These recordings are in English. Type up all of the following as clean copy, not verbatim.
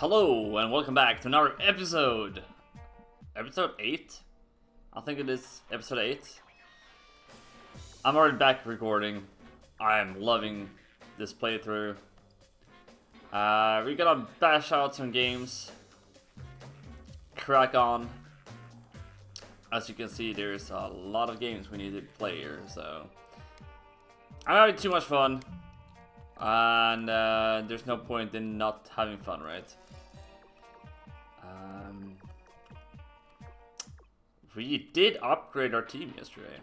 Hello and welcome back to another episode. Episode 8? I think it is episode 8. I'm already back recording. I am loving this playthrough. We're gonna bash out some games. Crack on. As you can see, there's a lot of games we need to play here, so I'm having too much fun. And there's no point in not having fun, right? We did upgrade our team yesterday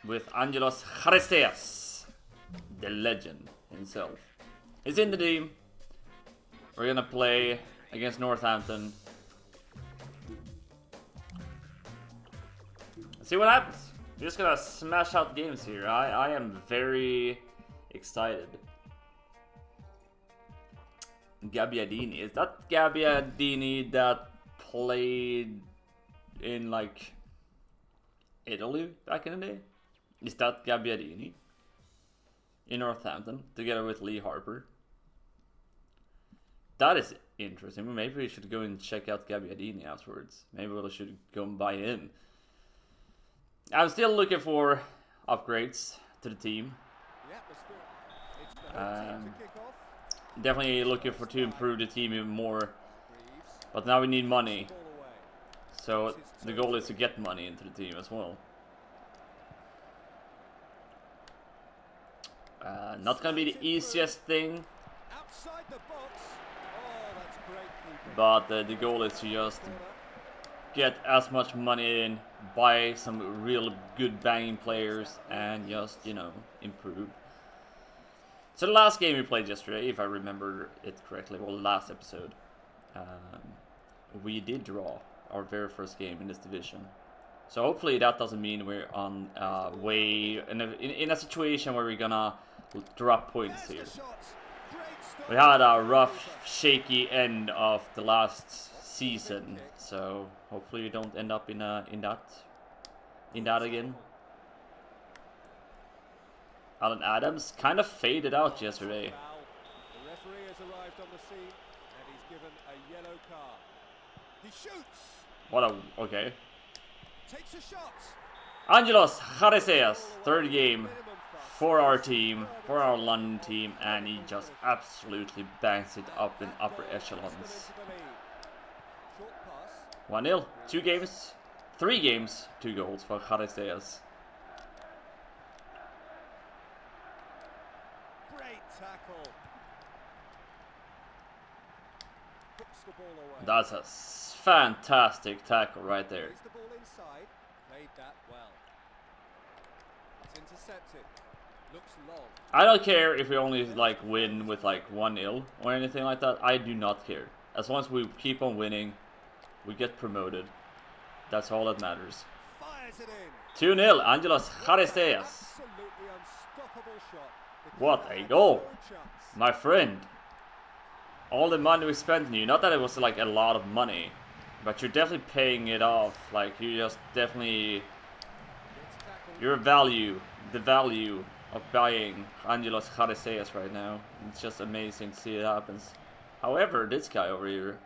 with Angelos CHARISTEAS, the legend himself. He's in the team. We're gonna play against Northampton. Let's see what happens. We're just gonna smash out games here. I am very excited. Gabbiadini. Is that Gabbiadini that played in like Italy back in the day? Is that Gabbiadini in Northampton together with Lee Harper? That is interesting. Maybe we should go and check out Gabbiadini afterwards. Maybe we should go and buy him. I'm still looking for upgrades to the team. Definitely looking to improve the team even more. But now we need money. So the goal is to get money into the team as well. Not gonna be the easiest thing. But the goal is to just get as much money in, buy some real good banging players, and just, you know, improve. So the last game we played yesterday, if I remember it correctly, well, the last episode, we did draw our very first game in this division. So hopefully that doesn't mean we're on in a situation where we're gonna drop points here. We had a rough, shaky end of the last season, so hopefully we don't end up in that again. Alan Adams kind of faded out yesterday. The referee has arrived on the scene and he's given a yellow card. He shoots. Okay. Takes a shot. Angelos CHARISTEAS, third game for our team, for our London team, and he just absolutely bangs it up in upper echelons. 1-0, 2 games, 3 games, 2 goals for CHARISTEAS. Great tackle. Hooks the ball away. That's a fantastic tackle right there. Plays the ball inside. Played that well. It's intercepted. Looks long. I don't care if we only like win with like 1-0 or anything like that. I do not care. As long as we keep on winning, we get promoted. That's all that matters. Fires it in. 2-0, Angelos CHARISTEAS. Absolutely unstoppable shot. The What keeper a had goal, no chance. my friend. All the money we spent on you, not that it was like a lot of money, but you're definitely paying it off. Like, you just definitely, your value, the value of buying Angelos CHARISTEAS right now. It's just amazing to see it happens. However, this guy over here,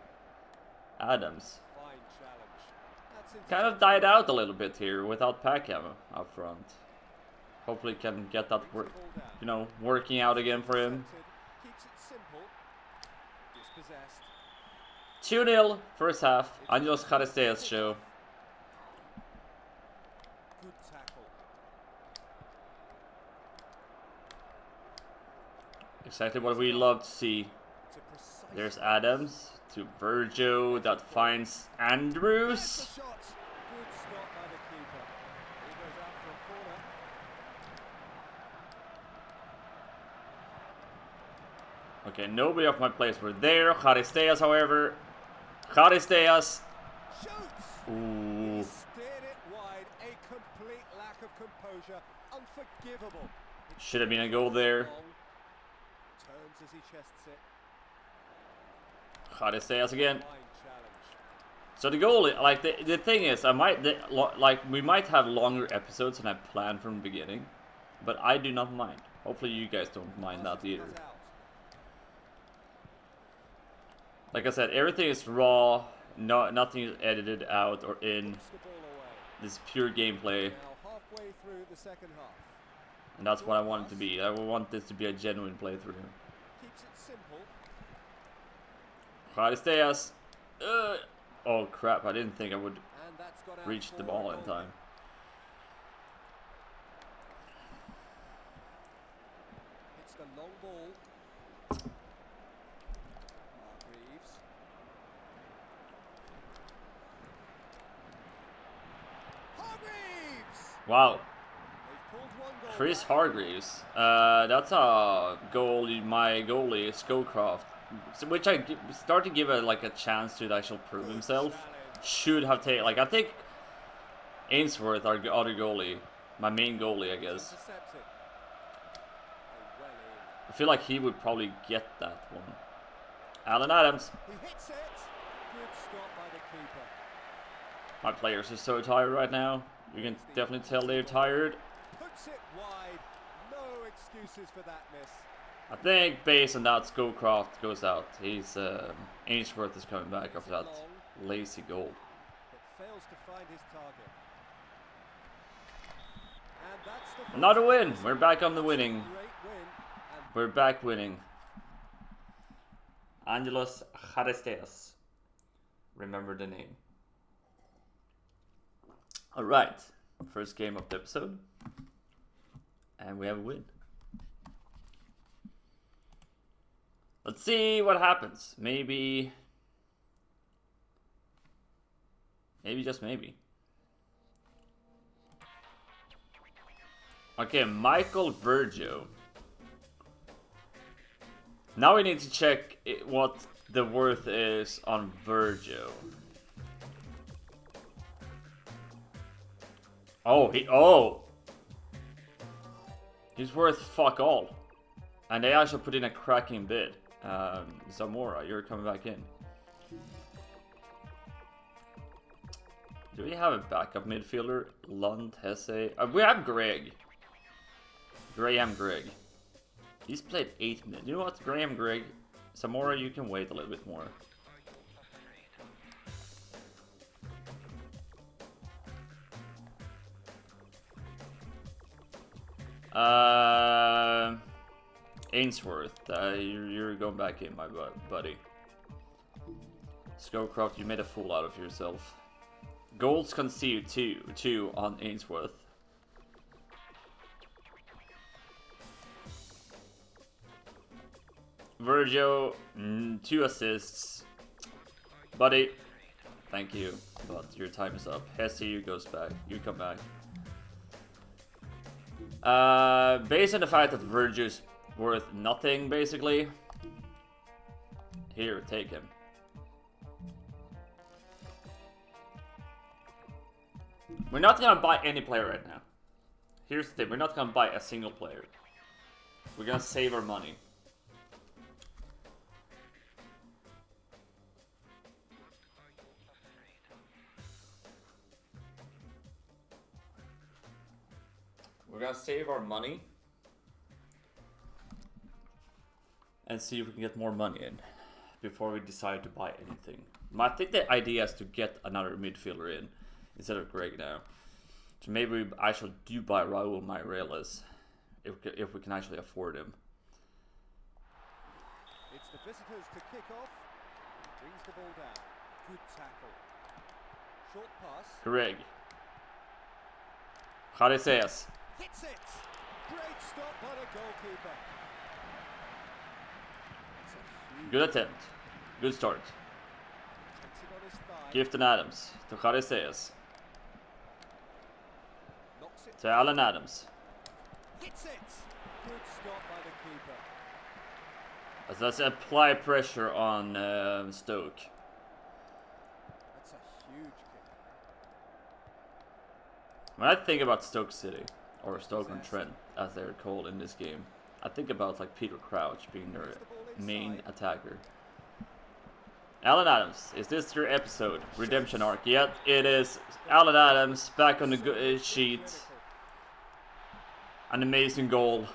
Adams, Fine challenge. That's kind of died out a little bit here without Packham up front. Hopefully can get that working out again for him. Keeps it simple. Dispossessed. 2-0 first half, Angelos CHARISTEAS show. Good tackle. Exactly what we love to see. It's a precise There's Adams to Virgil that finds Andrews. shot. Good stop by the keeper. He goes out for a corner. Okay, nobody of my players were there. CHARISTEAS, however. CHARISTEAS. Shoots. Ooh. Steered it wide. A complete lack of composure. Unforgivable. Should have been a goal there. Long. Turns as he chests it. CHARISTEAS again. Fine challenge. So the goal, like the thing is, we might have longer episodes than I planned from the beginning, but I do not mind. Hopefully you guys don't mind that either. Like I said, everything is raw. Nothing is edited out or in. Puts the ball away. This is pure gameplay, Now halfway through the second half. and that's what I want it to be. I want this to be a genuine playthrough. Keeps it simple. CHARISTEAS. Oh crap! I didn't think I would And that's got out reach the for ball a in goal. time. It's the long ball. Reeves. Hargreaves! Wow. They've pulled one goal Chris back. Hargreaves. That's a goalie, my goalie, Scowcroft. Which I start to give like a chance to actually prove Good himself. challenge. Should have taken, like, I think Ainsworth, our other goalie, my main goalie, I guess. Intercepts it. Oh, well in. I feel like he would probably get that one. Alan Adams. He hits it. Good stop by the keeper. My players are so tired right now. You can definitely tell they're tired. Puts it wide. No excuses for that miss. I think based on that, Scowcroft goes out. He's Ainsworth is coming back after that lazy goal. But fails to find his target. And that's the Another win. We're back on the winning. great win. And We're back winning. Angelos CHARISTEAS. Remember the name. Alright. First game of the episode. And we have a win. Let's see what happens. Maybe, just maybe. Okay, Michael Virgil. Now we need to check what the worth is on Virgil. He's worth fuck all. And they actually put in a cracking bid. Zamora, you're coming back in. Do we have a backup midfielder? Lund, Hesse. We have Greg. Graham Gregg. He's played 8 minutes. You know what, Graham Gregg? Zamora, you can wait a little bit more. Ainsworth, you're going back in, my buddy. Scowcroft, you made a fool out of yourself. Goals conceded, two on Ainsworth. Virgil, 2 assists. Buddy, thank you, but your time is up. Hesse, you goes back. You come back. Based on the fact that Virgil's worth nothing, basically. Here, take him. We're not gonna buy any player right now. Here's the thing, we're not gonna buy a single player. We're gonna save our money. We're gonna save our money and see if we can get more money in before we decide to buy anything. I think the idea is to get another midfielder in instead of Greg now. So maybe I should do buy Raul Meireles if we can actually afford him. it's the visitors to kick off. Brings the ball down. Good tackle. Short pass. Greg. CHARISTEAS. Hits it. Great stop by the goalkeeper. It's a huge Good attempt. Good start. takes it on his thigh. Gifton Adams to CHARISTEAS. Knocks it. To Alan Adams. Hits it. Good stop by the keeper. As let's apply pressure on Stoke. That's a huge kick. When I think about Stoke City, or Stoke-on-Trent as they're called in this game, I think about like Peter Crouch being their main attacker. Alan Adams, is this your episode? Redemption arc? Yep, it is. Alan Adams back on the sheet. An amazing goal.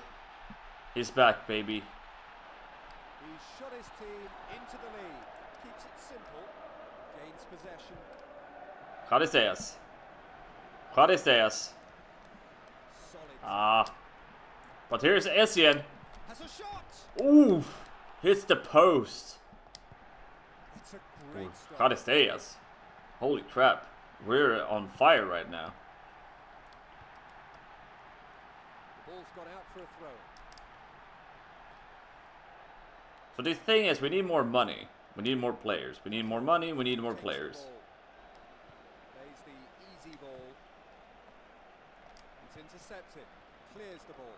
He's back, baby. He shot his team into the lead. Keeps it simple. Gains possession. CHARISTEAS. CHARISTEAS. Solid. Ah. But here's Essien. Has a shot. Ooh. Hits the post. It's a great stop. CHARISTEAS. Holy crap. We're on fire right now. The ball's gone out for a throw. So the thing is, we need more money. We need more players. We need more money. We need more Takes the players. ball. Plays the easy ball. It's intercepted. Clears the ball,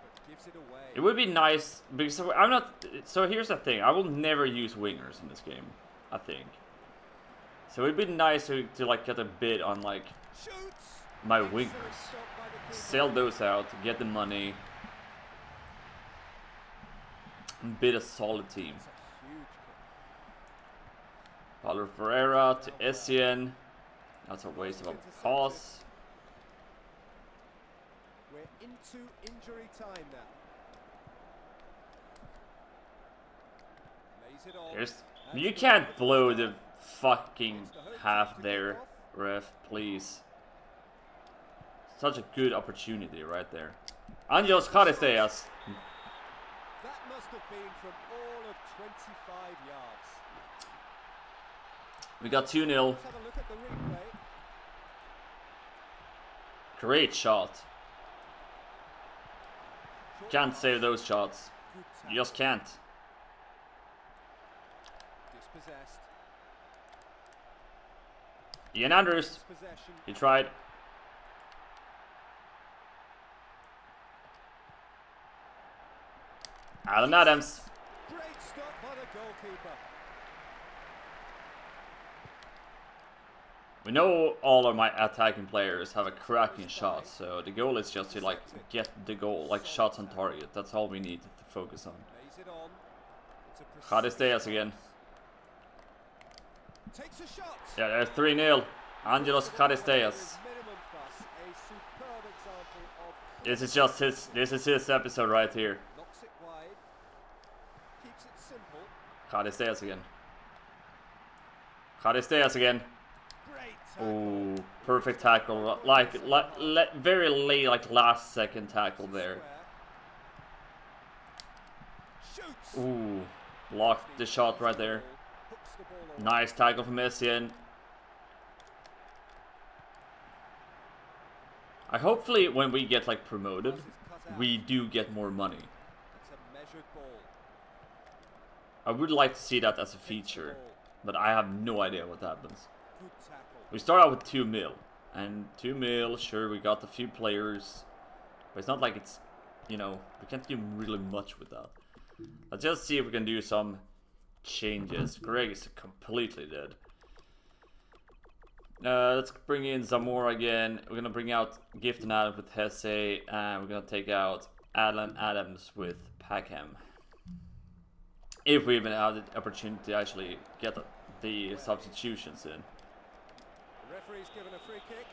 but gives it away. It would be nice because I'm not. So here's the thing. I will never use wingers in this game. I think. So it'd be nice to like get a bid on like Shoots. my Excellent wingers. stop by the keeper. Sell those out, get the money, and bid a solid team. It's a huge kick. Paulo Ferreira to Essien. That's a waste of a pass. We're into injury time now. Lays it on. There's, you can't blow the fucking half there, ref, please. Such a good opportunity right there. Angelos CHARISTEAS. That must have been from all of 25 yards. We got 2-0. Let's have a look at the replay. Great shot. Short Can't pass. save those shots. Good You tackle. just can't. Dispossessed. Ian Andrews. Dispossession. He tried. Alan Adams. Great stop by the goalkeeper. We know all of my attacking players have a cracking shot, so the goal is just to like get the goal, like shots on target. That's all we need to focus on. Lays it on. It's a CHARISTEAS again. Takes a shot. Yeah, there's 3-0. Angelos CHARISTEAS. Minimum fuss. A superb example of This is just his. This is his episode right here. knocks it wide. Keeps it simple. CHARISTEAS again. CHARISTEAS again. Great tackle. Ooh, perfect tackle. Like very late, like last second tackle there. Shoots. Ooh, blocked the shot right there. Hooks the ball away. Nice tackle from Essien. Hopefully when we get like promoted, we do get more money. It's a measured ball. I would like to see that as a feature, but I have no idea what happens. Good tackle. We start out with 2 mil, and 2 mil, sure, we got a few players, but it's not like it's, you know, we can't do really much with that. Let's just see if we can do some changes. Greg is completely dead. Let's bring in Zamora again. We're gonna bring out Gift and Adams with Hesse, and we're gonna take out Alan Adams with Packham. If we even have the opportunity to actually get the substitutions in. The referee's given a free kick.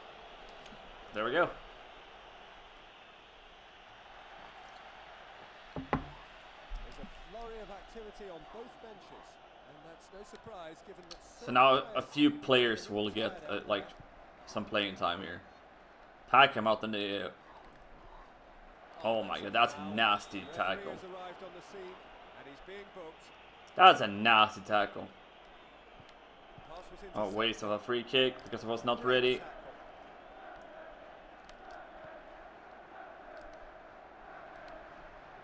There we go. There's a flurry of activity on both benches, and that's no surprise given that So now a few players will get like some playing time here. Packham out in the. Oh my god, that's a nasty tackle. has arrived on the scene and he's being booked. That's a nasty tackle. Pass was Oh, intercepted. waste of a free kick because I was not ready.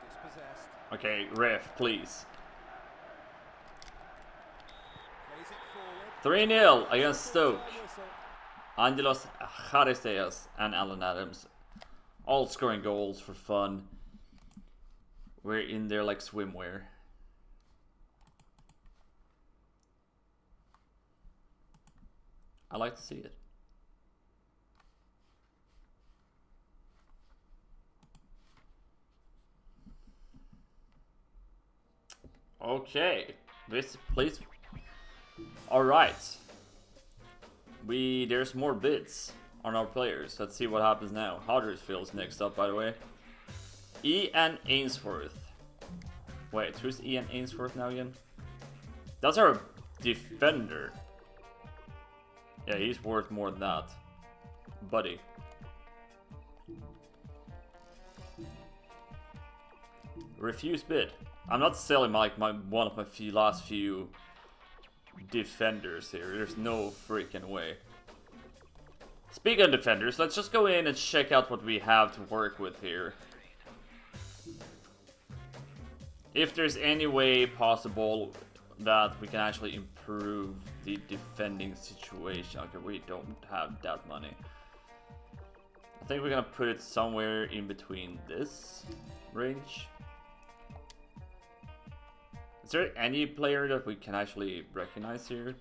Dispossessed. Okay, ref, please. Plays it forward. 3-0 against Stoke. Time whistle. Angelos CHARISTEAS and Alan Adams. All scoring goals for fun. We're in there like swimwear. I like to see it. Okay, this please. All right, there's more bids on our players. Let's see what happens now. Huddersfield's next up, by the way. Ian Ainsworth. Wait, who's Ian Ainsworth now again? That's our defender. Yeah, he's worth more than that. Buddy. Refuse bid. I'm not selling like one of my last few defenders here. There's no freaking way. Speaking of defenders, let's just go in and check out what we have to work with here. If there's any way possible that we can actually improve the defending situation. Okay, we don't have that money. I think we're gonna put it somewhere in between this range. Is there any player that we can actually recognize here?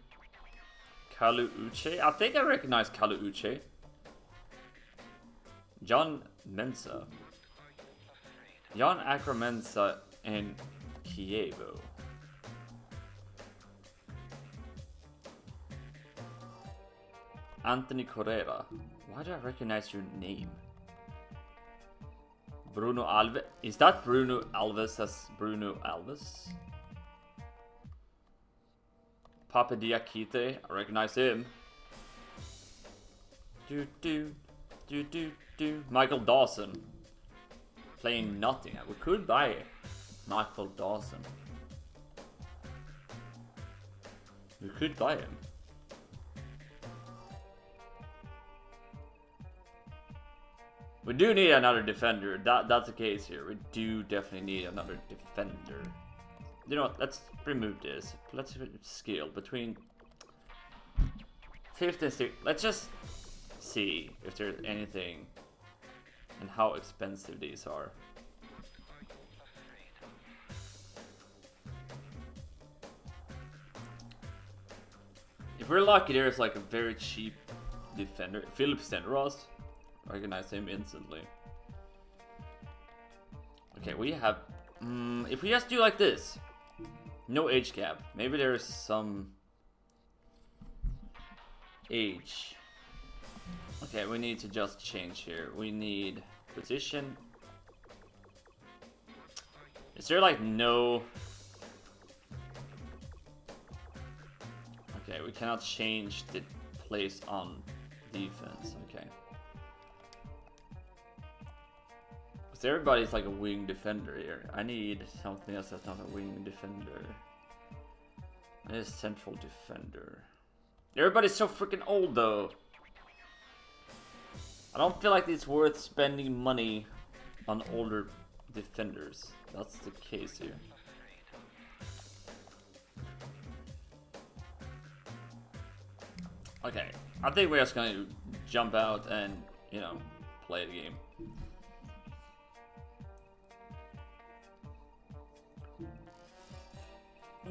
Kalu Uche? I think I recognize Kalu Uche. John Mensa. Jan Akramensa and Kievo. Anthony Correa. Why do I recognize your name? Bruno Alves. Is that Bruno Alves as Bruno Alves? Papa Diakite. I recognize him. Michael Dawson. Playing nothing. We could buy Michael Dawson. We could buy him. We do need another defender. That's the case here. We do definitely need another defender. You know what? Let's remove this. Let's scale between 50 and 60. Let's just see if there's anything and how expensive these are. If we're lucky, there's like a very cheap defender. Philip Stenros. Recognize him instantly. Okay, we have... if we just do like this. No age gap. Maybe there's some... age. Okay, we need to just change here. We need position. Is there like no... Okay, we cannot change the place on defense. Okay. Everybody's like a wing defender here. I need something else that's not a wing defender. I need a central defender. Everybody's so freaking old though. I don't feel like it's worth spending money on older defenders. That's the case here. Okay, I think we're just gonna jump out and, you know, play the game.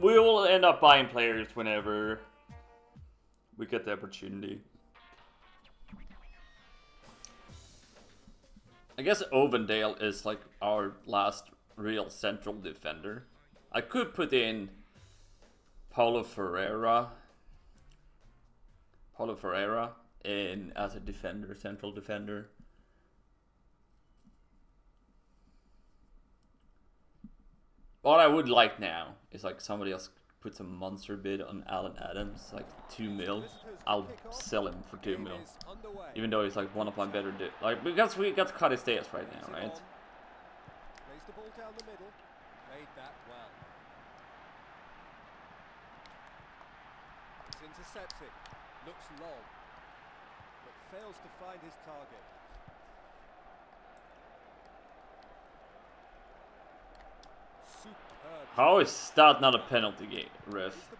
We will end up buying players whenever we get the opportunity. I guess Ovendale is like our last real central defender. I could put in Paulo Ferreira in as a defender, central defender. What I would like now is like somebody else put some monster bid on Alan Adams, like 2 mil. I'll sell him for 2 mil, even though he's like one of my better like, because we got CHARISTEAS right now, right? Plays the ball down the middle. Made that well. It's intercepted. Looks long, but fails to find his target. Superb. How is that not a penalty game, ref?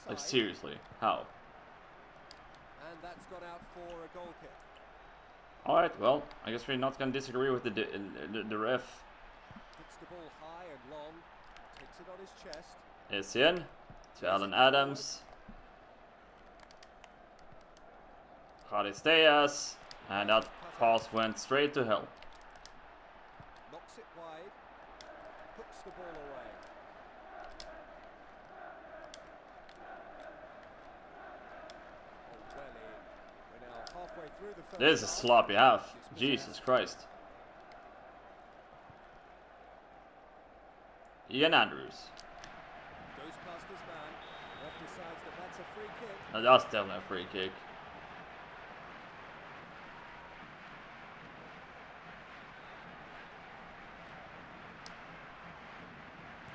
Like seriously, how? And that's gone out for a goal kick. Alright, well, I guess we're not gonna disagree with the ref. Hits the ball high and long. Takes it on his chest. Essien to Alan Adams. CHARISTEAS, and that pass went straight to hell. Knocks it wide. Hooks the ball away. Oh, well in. We're now halfway through the first This is a sloppy half. Jesus Christ. Ian Andrews. Goes past his man. Ref decides that that's a free kick. No, that's definitely a free kick.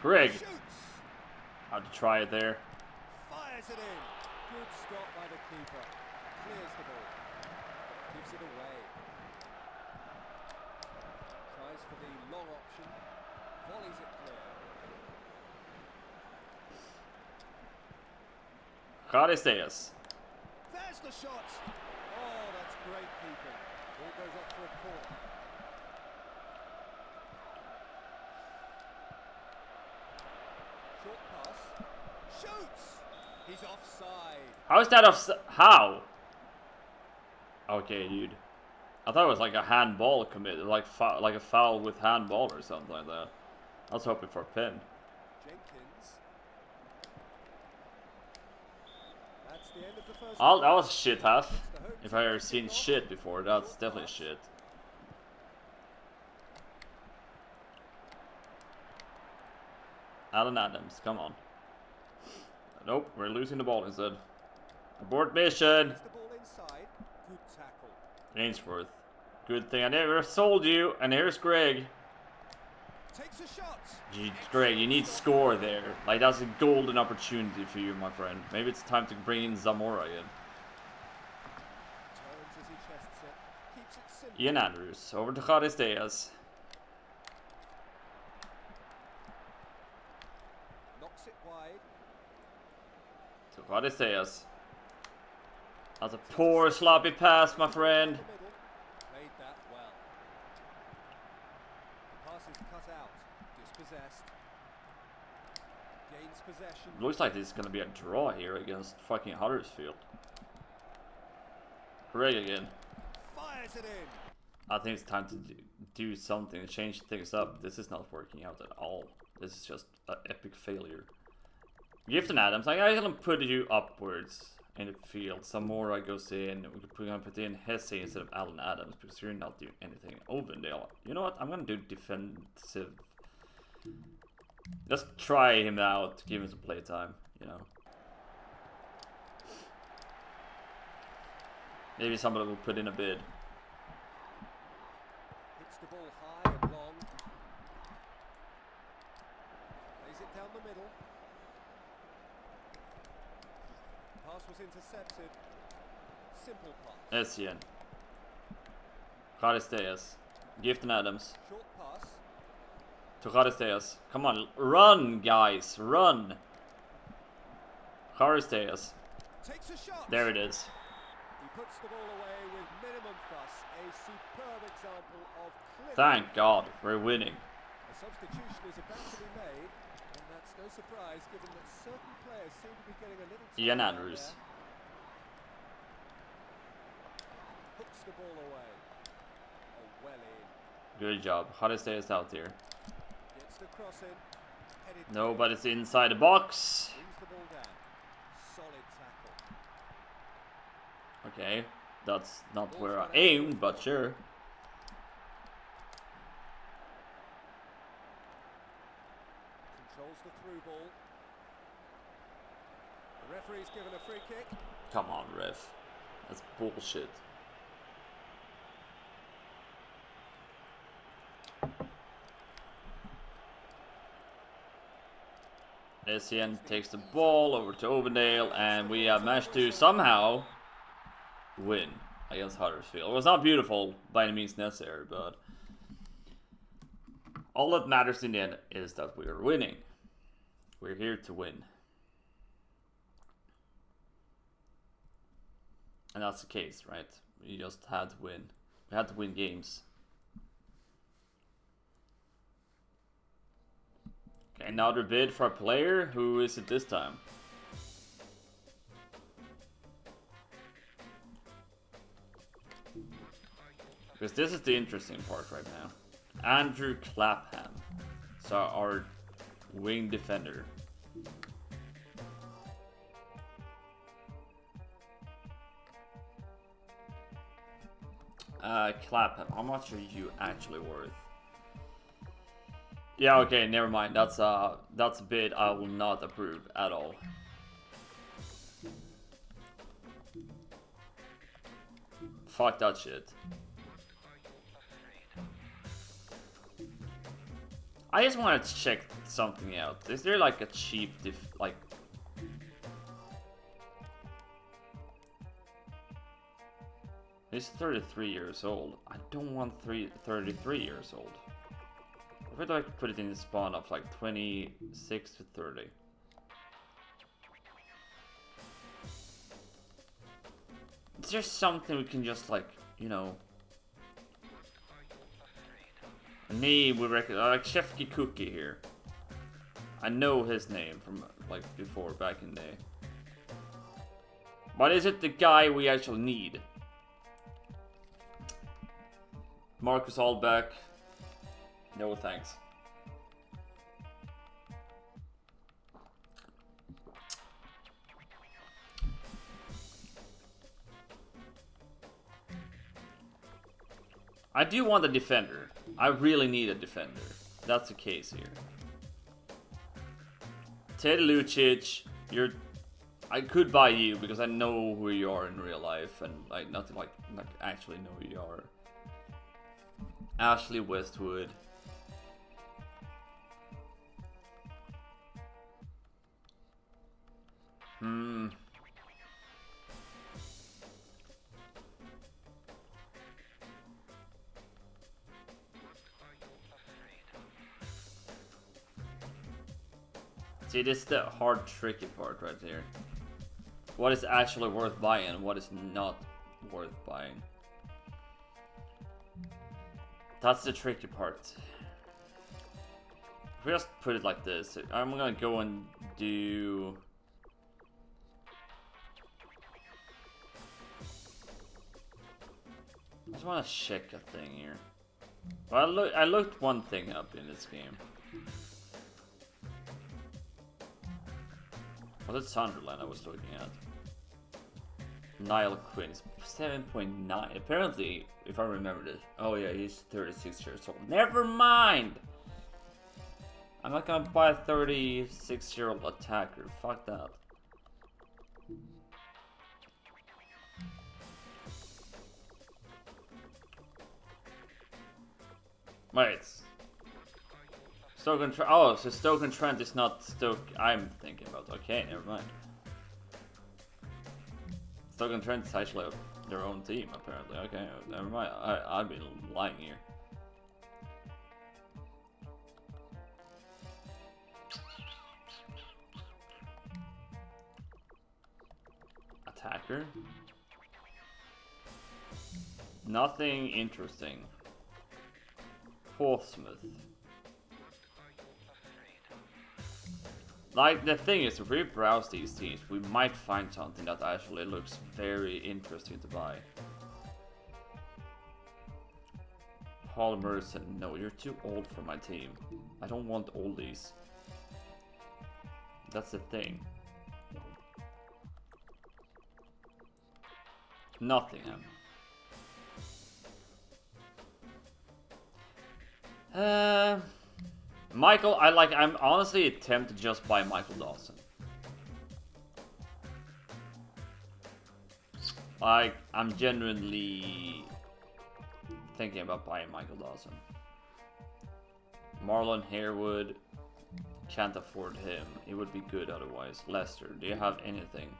Greg. Shoots. Had to try it there. Fires it in. Good stop by the keeper. Clears the ball. Gives it away. Tries for the long option. Volleys it clear. CHARISTEAS. There's the shot. Oh, that's great keeping. Ball goes up for a corner. Short pass. Shoots. He's offside. How is that offside? How? Okay, dude. I thought it was like a handball committed, like a foul with handball or something like that. I was hoping for a pin. Jenkins. That's the end of the first. Oh, that was a shit half. If I ever seen shit before, that's definitely shit. Alan Adams, come on. Nope, we're losing the ball instead. Abort mission. Gets the ball inside. Good tackle. Ainsworth. Good thing I never sold you. And here's Greg. Takes a shot. Gee, Greg, you need score there. Like, that's a golden opportunity for you, my friend. Maybe it's time to bring in Zamora again. Turns as he chests it. Keeps it simple. Ian Andrews, over to CHARISTEAS. Knocks it wide. To CHARISTEAS. That's a poor sloppy pass, my friend. The middle. Played that well. The pass is cut out. Dispossessed. Gains possession. Looks like this is gonna be a draw here against fucking Huddersfield. Greg again. Fires it in. I think it's time to do something, change things up. This is not working out at all. This is just an epic failure. Gifton Adams, like, I'm gonna put you upwards in the field. Zamora goes in. We're gonna put in Hesse instead of Alan Adams because you're not doing anything. Ovendale. You know what? I'm gonna do defensive. Just try him out, give him some playtime, you know. Maybe somebody will put in a bid. Hits the ball high and long. Plays it down the middle. Pass was intercepted. Simple pass. Essien. CHARISTEAS. Gifton Adams. Short pass. To CHARISTEAS. Come on, run, guys, run. CHARISTEAS. Takes a shot. There it is. He puts the ball away with minimum fuss. A superb example of clinical. Thank God, we're winning. A substitution is about to be made, and that's no surprise given that certain players seem to be getting a little Ian tired out Andrews. there. Hooks the ball away. Oh, well in. Good job. CHARISTEAS out here. Gets the cross in. Headed Nobody's inside the box. brings the ball down. Solid tackle. Okay, that's not where I aimed, but sure. Controls the through ball. The referee's given a free kick. Come on, ref. That's bullshit. Essien takes the ball over to Ovendale, and we have managed to somehow win against Huddersfield. It was not beautiful by any means necessary, but all that matters in the end is that we are winning. We're here to win. And that's the case, right? We just had to win. We had to win games. Okay, another bid for a player. Who is it this time? Because this is the interesting part right now. Andrew Clapham. So our wing defender. Clapham, how much are you actually worth? Yeah, okay, never mind. That's a bid I will not approve at all. Fuck that shit. I just want to check something out. Is there like a cheap like... He's 33 years old. I don't want 33 years old. I feel like I could put it in the spawn of like 26 to 30. Is there something we can just like, you know... Name we recognize, like Chef Cookie here. I know his name from like before, back in the day. But is it the guy we actually need? Marcus Hallback. No thanks. I do want a defender. I really need a defender. That's the case here. Ted Lucic, you're... I could buy you because I know who you are in real life and like not like actually know who you are. Ashley Westwood. See, this is the hard, tricky part right here. What is actually worth buying and what is not worth buying. That's the tricky part. If we just put it like this, I'm gonna go and do... I just want to check a thing here. Well, I looked one thing up in this game. Was it Sunderland I was looking at? Niall Quinn is 7.9. Apparently, if I remember this. Oh yeah, he's 36 years old. Never mind! I'm not gonna buy a 36-year-old attacker. Fuck that. Wait. Stoke-on-Trent. Oh, so Stoke-on-Trent is not Stoke I'm thinking about. Okay, never mind. Stoke-on-Trent is actually their own team, apparently. Okay, never mind. I've been lying here. Attacker? Nothing interesting. Portsmouth. Like, the thing is, if we browse these teams, we might find something that actually looks very interesting to buy. Paul Merson, no, you're too old for my team. I don't want oldies. That's the thing. Nottingham. Michael, I'm honestly tempted to just buy Michael Dawson. Like, I'm genuinely thinking about buying Michael Dawson. Marlon Harewood, can't afford him. He would be good otherwise. Leicester, do you have anything?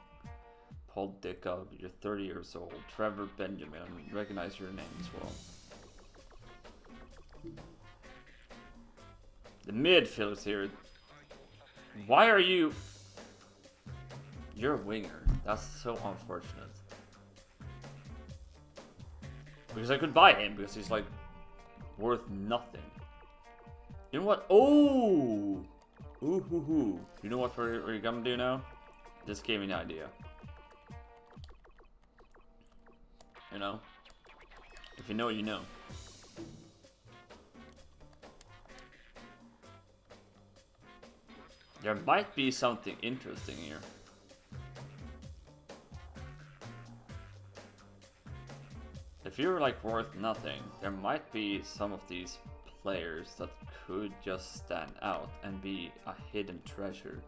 Paul Dickov, you're 30 years old. Trevor Benjamin, I recognize your name as well. The midfielders here. Why are you... You're a winger. That's so unfortunate. Because I could buy him because he's like worth nothing. You know what? Oh! Ooh, hoo, hoo. You know what we're gonna do now? This gave me an idea. You know? If you know, you know. There might be something interesting here. If you're like worth nothing, there might be some of these players that could just stand out and be a hidden treasure.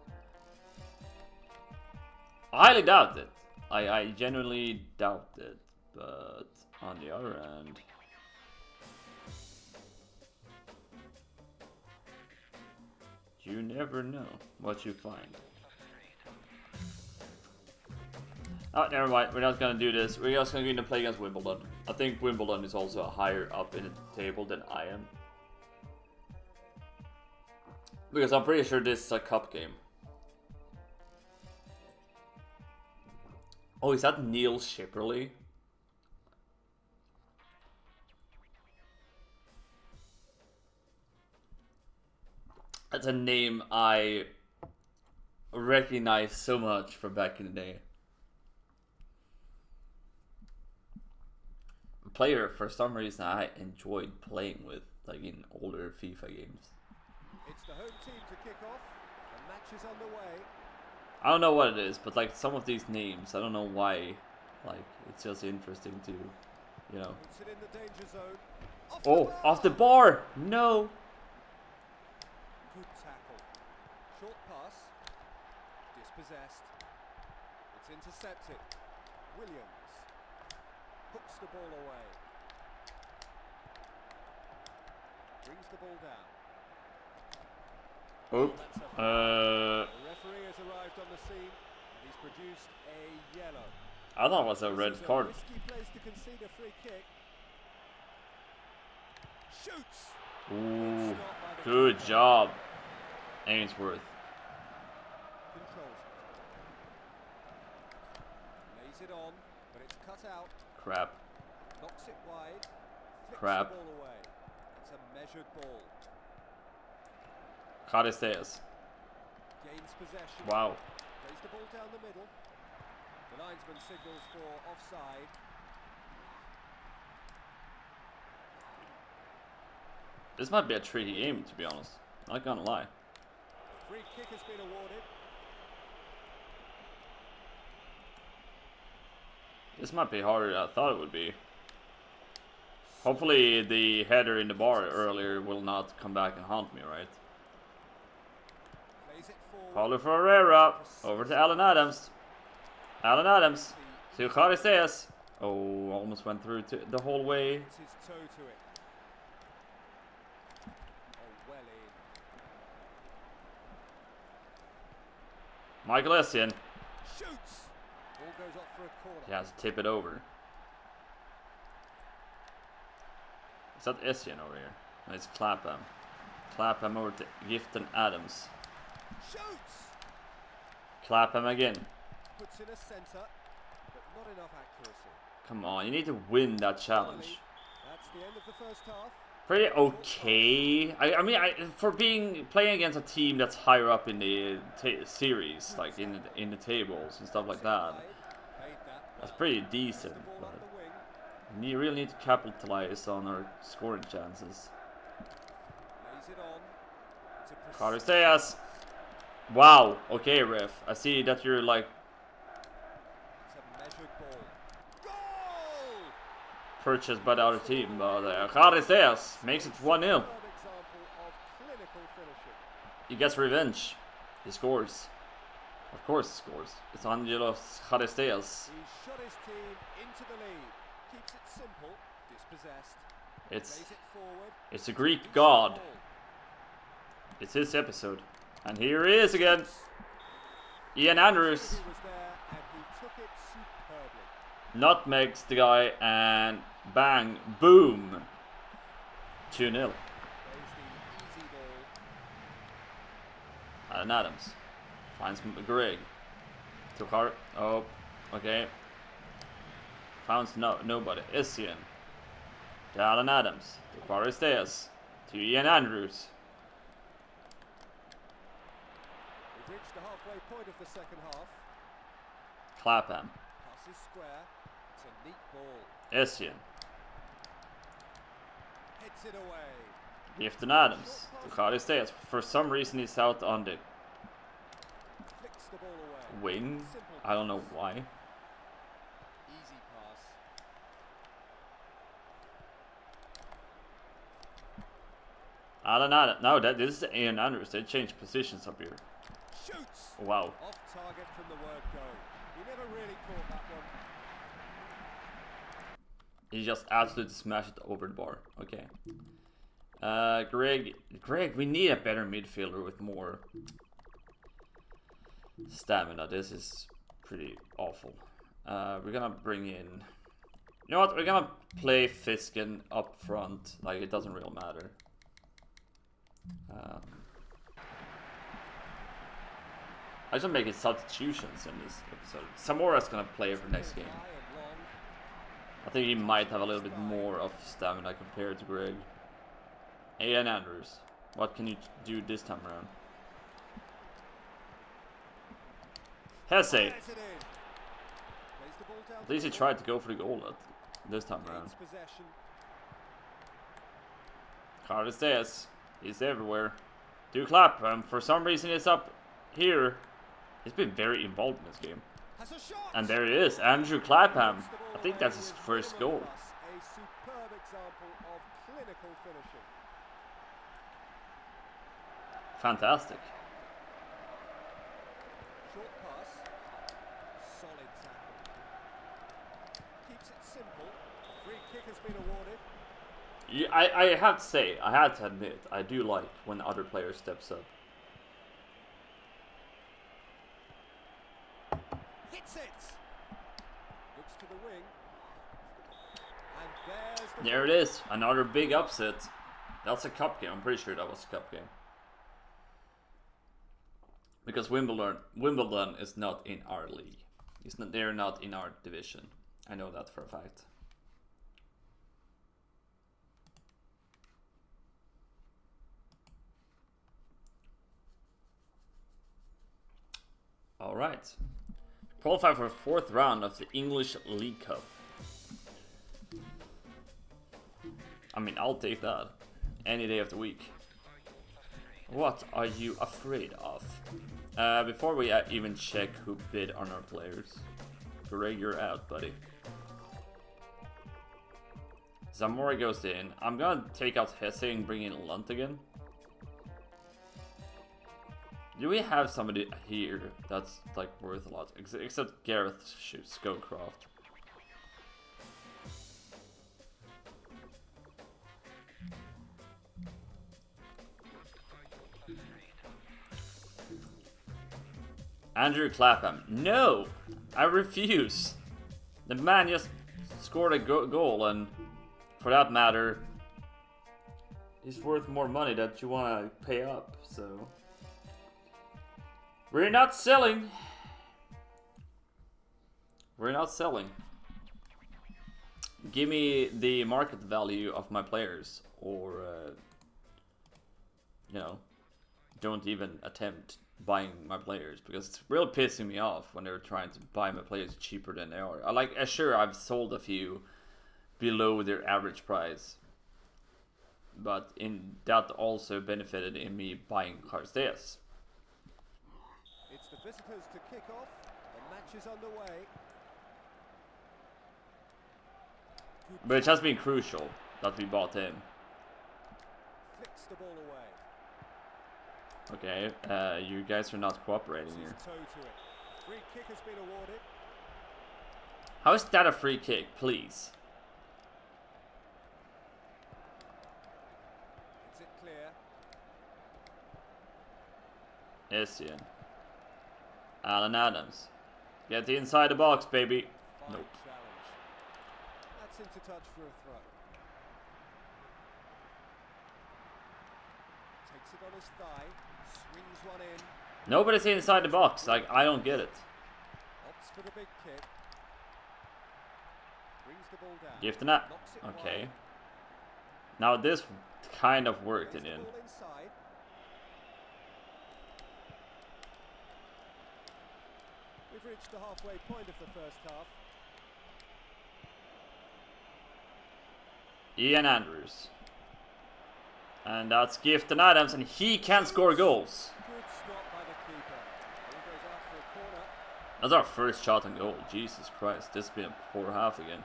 I highly doubt it. I genuinely doubt it, but On the other end, you never know what you find. Oh, never mind. We're not gonna do this. We're just gonna play against Wimbledon. I think Wimbledon is also higher up in the table than I am. Because I'm pretty sure this is a cup game. Oh, is that Neil Shipperley? That's a name I recognize so much from back in the day. A player for some reason I enjoyed playing with, like in older FIFA games. It's the home team to kick off. The match is underway. I don't know what it is, but like some of these names, I don't know why. Like it's just interesting to, you know. Puts it in the danger zone. Oh, off the bar! No. Good tackle. Short pass. Dispossessed. It's intercepted. Williams hooks the ball away. Brings the ball down. Oh. The referee has arrived on the scene and he's produced a yellow. I thought it was a red card. Risky place to concede a free kick. Shoots. Ooh, good job, Ainsworth. Controls it. Lays it on, but it's cut out. Crap. Knocks it wide. Flicks Crap. the ball away. It's a measured ball. CHARISTEAS. Gains possession. Wow. Plays the ball down the middle. The linesman signals for offside. This might be a tricky game, to be honest. Not gonna lie. Free kick has been awarded. This might be harder than I thought it would be. Hopefully the header in the bar earlier will not come back and haunt me, right? Plays it forward. Paulo Ferreira over to Alan Adams. Alan Adams to CHARISTEAS. Oh, almost went through to the whole way. Puts his toe to it. Oh, well in. Michael Essien. Shoots. Ball goes off for a corner. He has to tip it over. Is that Essien over here? No, it's Clapham. Clapham over to Gifton Adams. Shoots. Clapham again. Puts in a centre, but not enough accuracy. Come on, you need to win that challenge. That's the end of the first half. Pretty okay. I mean, for playing against a team that's higher up in the series, like in the tables and stuff like that, that's pretty decent. But we really need to capitalize on our scoring chances. CHARISTEAS. Wow. Okay, ref. I see that you're like purchased by the other team, but CHARISTEAS makes it 1-0. He gets revenge. He scores. Of course he scores. It's Angelos CHARISTEAS. He shot his team into the lead. Keeps it simple. Dispossessed. It's a Greek god. It's his episode. And here he is again. Ian Andrews. Nutmegs the guy and bang, boom. 2-0. Alan Adams finds Greg. To Hart. Oh, okay. Founds nobody. Essien. To Alan Adams. To CHARISTEAS. To Ian Andrews. We've reached the halfway point of the second half. Clapham. Pass is square. It's a neat ball. Essien. Hits it away. Gifton Adams. To CHARISTEAS. For some reason he's out on the Flicks the ball away. wing. I don't know why. Easy pass. Alan Adams. No, this is Ian Andrews. They changed positions up here. Shoots. Wow. Off target from the word go. He never really caught that one. He just absolutely smashed it over the bar. Okay. Greg, we need a better midfielder with more stamina. This is pretty awful. We're gonna bring in... You know what? We're gonna play Fiskin up front. Like, it doesn't really matter. I should make substitutions in this episode. Samora's gonna play for next game. I think he might have a little bit more of stamina compared to Greg. Ian Andrews, what can you do this time around? Hesse! At least he tried to go for the goal this time around. CHARISTEAS, he's everywhere. Do clap, for some reason he's up here. He's been very involved in this game. And there he is, Andrew Clapham. I think that's his first goal. A superb example of clinical finishing. Fantastic. Short pass. Solid tackle. Keeps it simple. A free kick has been awarded. Yeah, I have to say, I had to admit, I do like when other players steps up. Hits it. Looks to the wing. And there's the There it is, another big upset. That's a cup game. I'm pretty sure that was a cup game. Because Wimbledon is not in our league. They're not in our division. I know that for a fact. All right. Qualify for the 4th round of the English League Cup. I mean, I'll take that any day of the week. What are you afraid of? Before we even check who bid on our players. Greg, you're out, buddy. Zamora goes in. I'm gonna take out Hesse and bring in Lunt again. Do we have somebody here that's like worth a lot? Except Gareth Scowcroft. Andrew Clapham. No! I refuse. The man just scored a goal, and for that matter, he's worth more money that you want to pay up, so... We're not selling. We're not selling. Give me the market value of my players, or you know, don't even attempt buying my players, because it's really pissing me off when they're trying to buy my players cheaper than they are. Sure, I've sold a few below their average price, but that also benefited in me buying CHARISTEAS. It's the visitors to kick off. The match is underway. But it has been crucial that we bought in. Flicks the ball away. Okay, you guys are not cooperating here. Toe to it. Free kick has been awarded. How is that a free kick, please? Is it clear? Essien. Alan Adams. Get inside the box, baby. Fine Nope. challenge. That's into touch for a throw. Takes it on his thigh. Swings one in. Nobody's inside the box. Like, I don't get it. Opts for the big kick. Brings the ball down. Gift and that. Knocks it Okay. wide. Now this kind of worked Plays it the in. ball inside. We've reached the halfway point of the first half. Ian Andrews. And that's Gift and Adams, and he can score goals. Good stop by the keeper. Ball goes out for a corner. That's our first shot on goal. Jesus Christ, this has been a poor half again.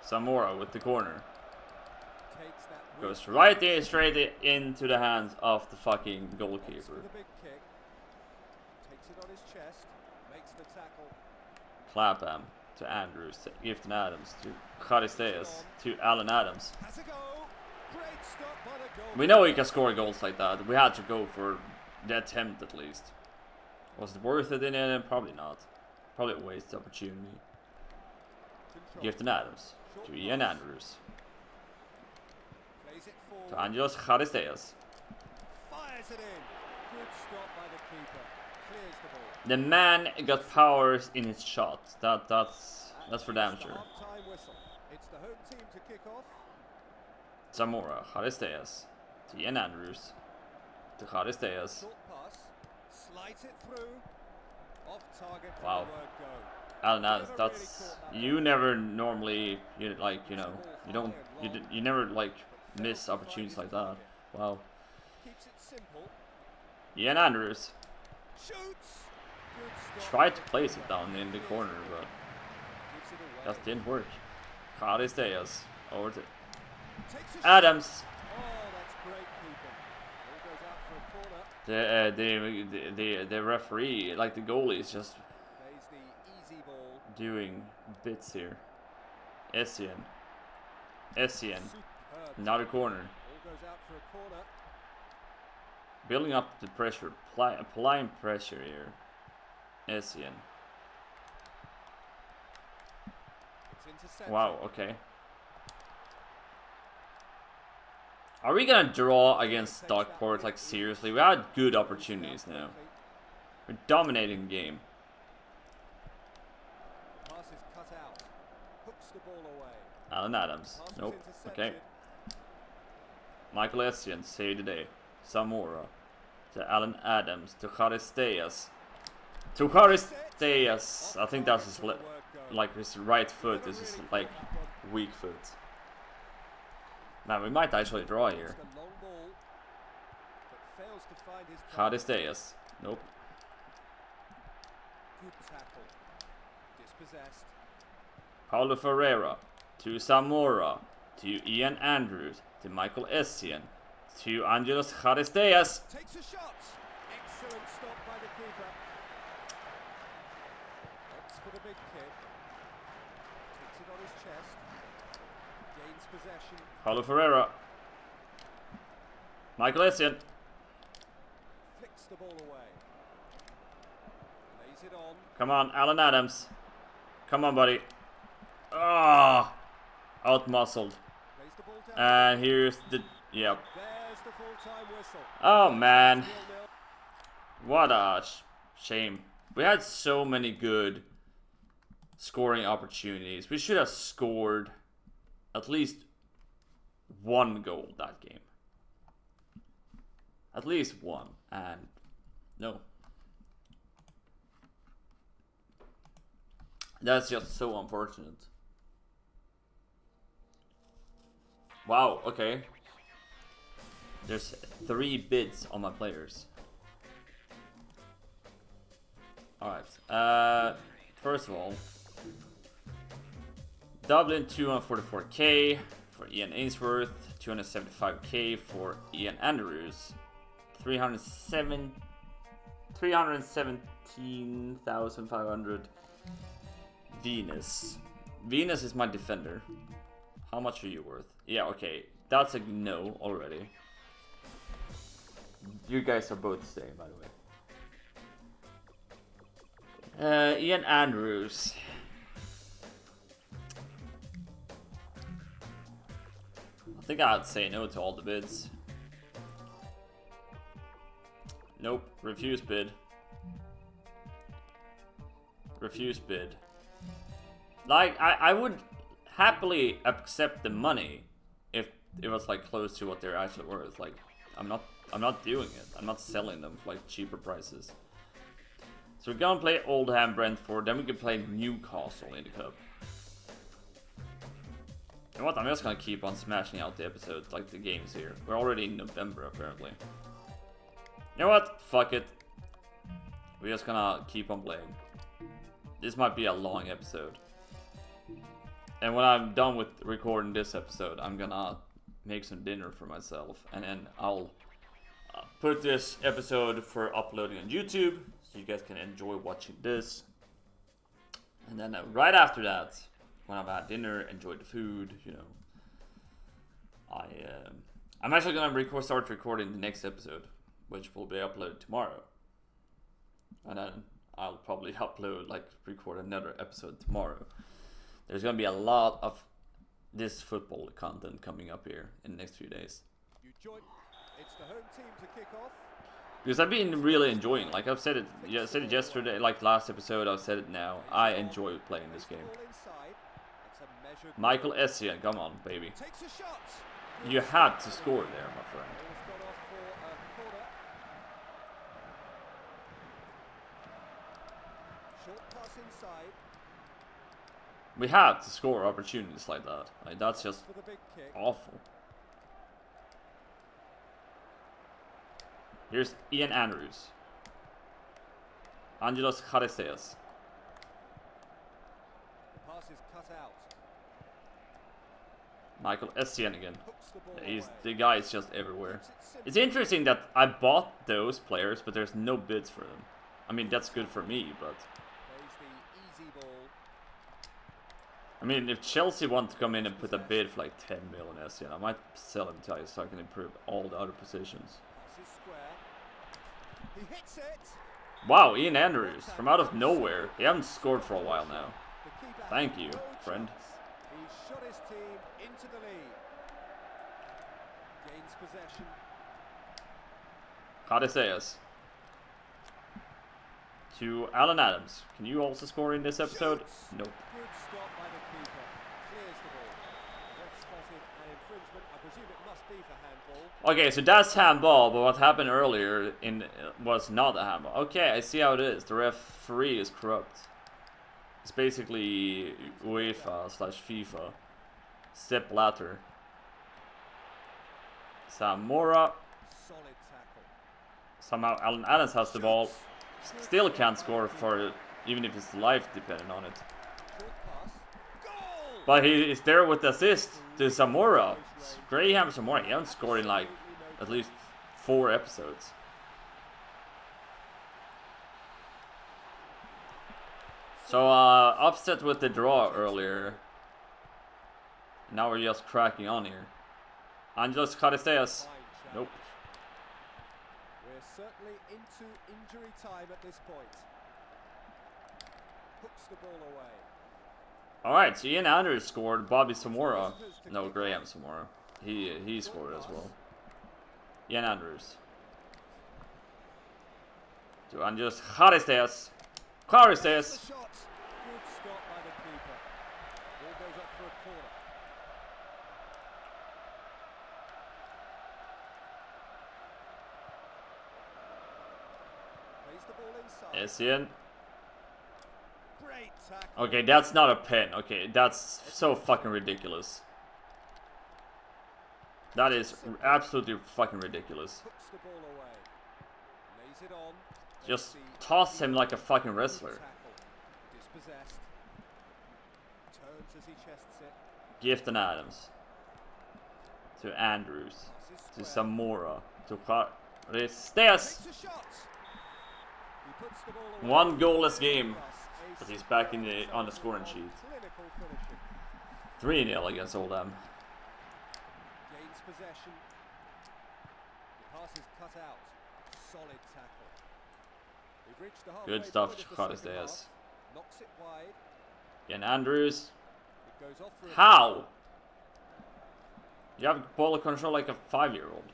Zamora with the corner. Takes that Goes right there, straight into the hands of the fucking For goalkeeper. the big kick. Takes it on his chest. Makes the tackle. Clapham. to Andrews, to Gifton Adams, to CHARISTEAS, to Alan Adams. Has a go. Great stop by the goal. We know he can score goals like that. We had to go for the attempt at least. Was it worth it in the end? Probably not. Probably a waste opportunity. Gifton Adams, to Ian Andrews, Plays it forward. to Angelos CHARISTEAS. Fires it in. Good stop by the keeper. Clears the ball. The man got powers in his shot. That's for damn It's the sure. half-time whistle. It's the home team to kick off. Zamora, CHARISTEAS, to Ian Andrews, to CHARISTEAS. Short pass. Slides it through. Off target for Wow. the word go. Alan Adams, that's you never normally you never like miss opportunities like that. Wow. Keeps it simple. Ian Andrews Shoots. Good stop. tried to place it down in the corner, but Gives it away. that didn't work. CHARISTEAS over to Takes a Adams. shot. Oh, that's great keeping. Ball goes out for a corner. The referee, like the goalie, is just Plays the easy ball. doing bits here. Essien, Superb. another corner, Ball goes out for a corner. building up the pressure, applying pressure here. Essien. It's intercepted. Wow. Okay. Are we gonna draw against Stockport? Like seriously, we had good opportunities now. We're dominating the game. Pass is cut out. Hooks the ball away. Alan Adams. Pass was Nope. Okay. intercepted. Michael Essien saved the day. Zamora to Alan Adams to CHARISTEAS. To CHARISTEAS. I think that's his like his right foot is his like weak foot. Man, we might actually draw here. Just a long ball, but fails to find his target. CHARISTEAS. Nope. Good tackle. Dispossessed. Paulo Ferreira to Zamora to Ian Andrews to Michael Essien to Angelos CHARISTEAS. Takes a shot. Excellent stop by the keeper. Opts for the big kick. Takes it on his chest. Gains possession. Paulo Ferreira. Michael Essien. Flicks the ball away. Lays it on. Come on, Alan Adams. Come on, buddy. Ah, out-muscled. Lays the ball down. And here's the yep. There's the full-time whistle. Oh man, 0-0. what a shame. We had so many good scoring opportunities. We should have scored at least one goal that game. At least one, and no. That's just so unfortunate. Wow, okay. There's 3 bids on my players. Alright, first of all, Dublin 244k for Ian Ainsworth, 275k for Ian Andrews, 317,500 Venus. Venus is my defender. How much are you worth? Yeah, okay. That's a no already. You guys are both staying, by the way. Ian Andrews. I think I'd say no to all the bids. Nope. Refuse bid. Refuse bid. Like, I would happily accept the money if it was like close to what they're actually worth. Like, I'm not doing it. I'm not selling them for like cheaper prices. So we're gonna play Oldham, Brentford, then we can play Newcastle in the cup. You know what? I'm just gonna keep on smashing out the episodes, like the games here. We're already in November apparently. You know what? Fuck it. We're just gonna keep on playing. This might be a long episode. And when I'm done with recording this episode, I'm gonna make some dinner for myself. And then I'll put this episode for uploading on YouTube. So you guys can enjoy watching this. And then right after that, when I've had dinner, enjoyed the food, you know, I'm actually gonna start recording the next episode, which will be uploaded tomorrow. And then I'll probably record another episode tomorrow. There's gonna be a lot of this football content coming up here in the next few days. It's the home team to kick off. Because I've been really enjoying, like I've said it yesterday, like last episode, I've said it now. I enjoy playing this game. Michael Essien, come on, baby. You had to score there, my friend. We have to score opportunities like that. Like, that's just awful. Here's Ian Andrews. Angelos CHARISTEAS. Michael Essien again. The guy is just everywhere. It's interesting that I bought those players, but there's no bids for them. I mean, that's good for me, but... I mean, if Chelsea want to come in and put a bid for like 10 million Essien, I might sell him to you so I can improve all the other positions. Wow, Ian Andrews, from out of nowhere. He hasn't scored for a while now. Thank you, friend. He shot his team into the lead. Gains possession. CHARISTEAS. To Alan Adams. Can you also score in this episode? Nope. Good stop by the keeper. Clears the ball. Ref spotted an infringement. I presume it must be for handball. Okay, so that's handball, but what happened earlier was not a handball. Okay, I see how it is. The referee is corrupt. It's basically UEFA/FIFA. Sepp Blatter. Zamora. Solid tackle. Somehow Alan Adams has the ball. Still can't score for it, even if his life depended on it. But he is there with the assist to Zamora. Graham Zamora, he hasn't scored in like at least 4 episodes. So upset with the draw earlier. Now we're just cracking on here. Angelos CHARISTEAS. Nope. We're certainly into injury time at this point. Hooks the ball away. Alright, so Ian Andrews scored. Bobby Zamora. No, Graham Zamora. He scored as well. Ian Andrews. To Angelos CHARISTEAS. CHARISTEAS. Good stop by the keeper. Ball goes up for a corner. Plays the ball inside. Essien. Great tackle. Okay, that's not a pen. Okay, that's so fucking ridiculous. That is absolutely fucking ridiculous. Hooks the ball away. Lays it on. Just toss him like a fucking wrestler. Dispossessed. Turns as he chests it. Gifton Adams. To Andrews. To Zamora. To CHARISTEAS. Takes a shot. He puts the ball away. One goalless game. But he's back in on the scoring sheet. Clinical finishing. 3-0 against Oldham. Gains possession. The pass is cut out. Solid tackle. We've reached the halfway Good stuff, point of the second CHARISTEAS. half. Knocks it wide. Again, Andrews. It goes off for a How? You have ball control like a 5-year-old.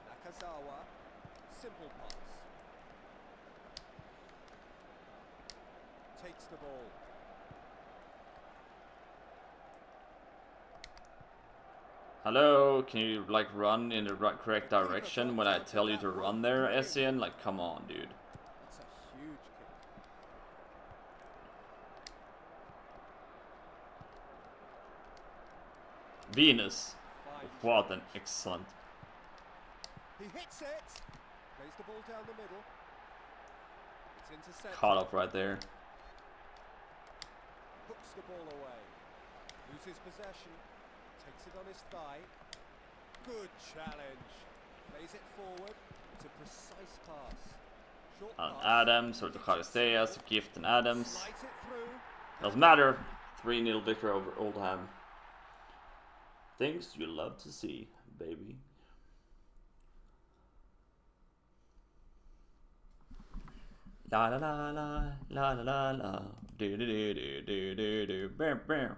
Nakazawa. Simple pass. Takes the ball. Hello, can you like run in the correct direction when I tell you to run there, Essien? Like, come on, dude. That's a huge kick. Venus. Fine. What an excellent. He hits it. Plays the ball down the middle. It's intercepted. Caught up right there. Hooks the ball away. Loses possession. Takes it on his thigh. Good challenge. Plays it forward. It's a precise pass. Short on pass. Adams or to CHARISTEAS, to Gift and Adams. Slice it through. Doesn't matter. 3-0 victory over Oldham. Things you love to see, baby. La la la la la la la la. Do do do do do do do. Bam bam.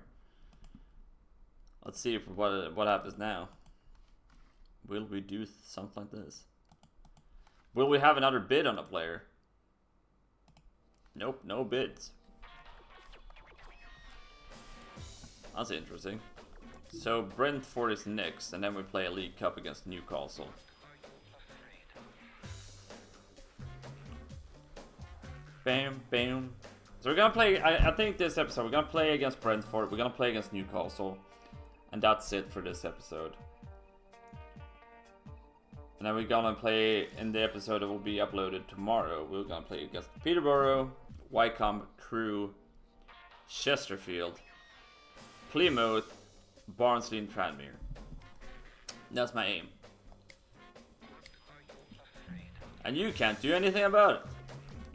Let's see if what happens now. Will we do something like this? Will we have another bid on a player? Nope, no bids. That's interesting. So Brentford is next, and then we play a League Cup against Newcastle. Bam, bam. So we're gonna play, I think this episode, we're gonna play against Brentford, we're gonna play against Newcastle. And that's it for this episode. And then we're gonna play, in the episode that will be uploaded tomorrow, we're gonna play against Peterborough, Wycombe, Crewe, Chesterfield, Plymouth, Barnsley and Tranmere. That's my aim. And you can't do anything about it.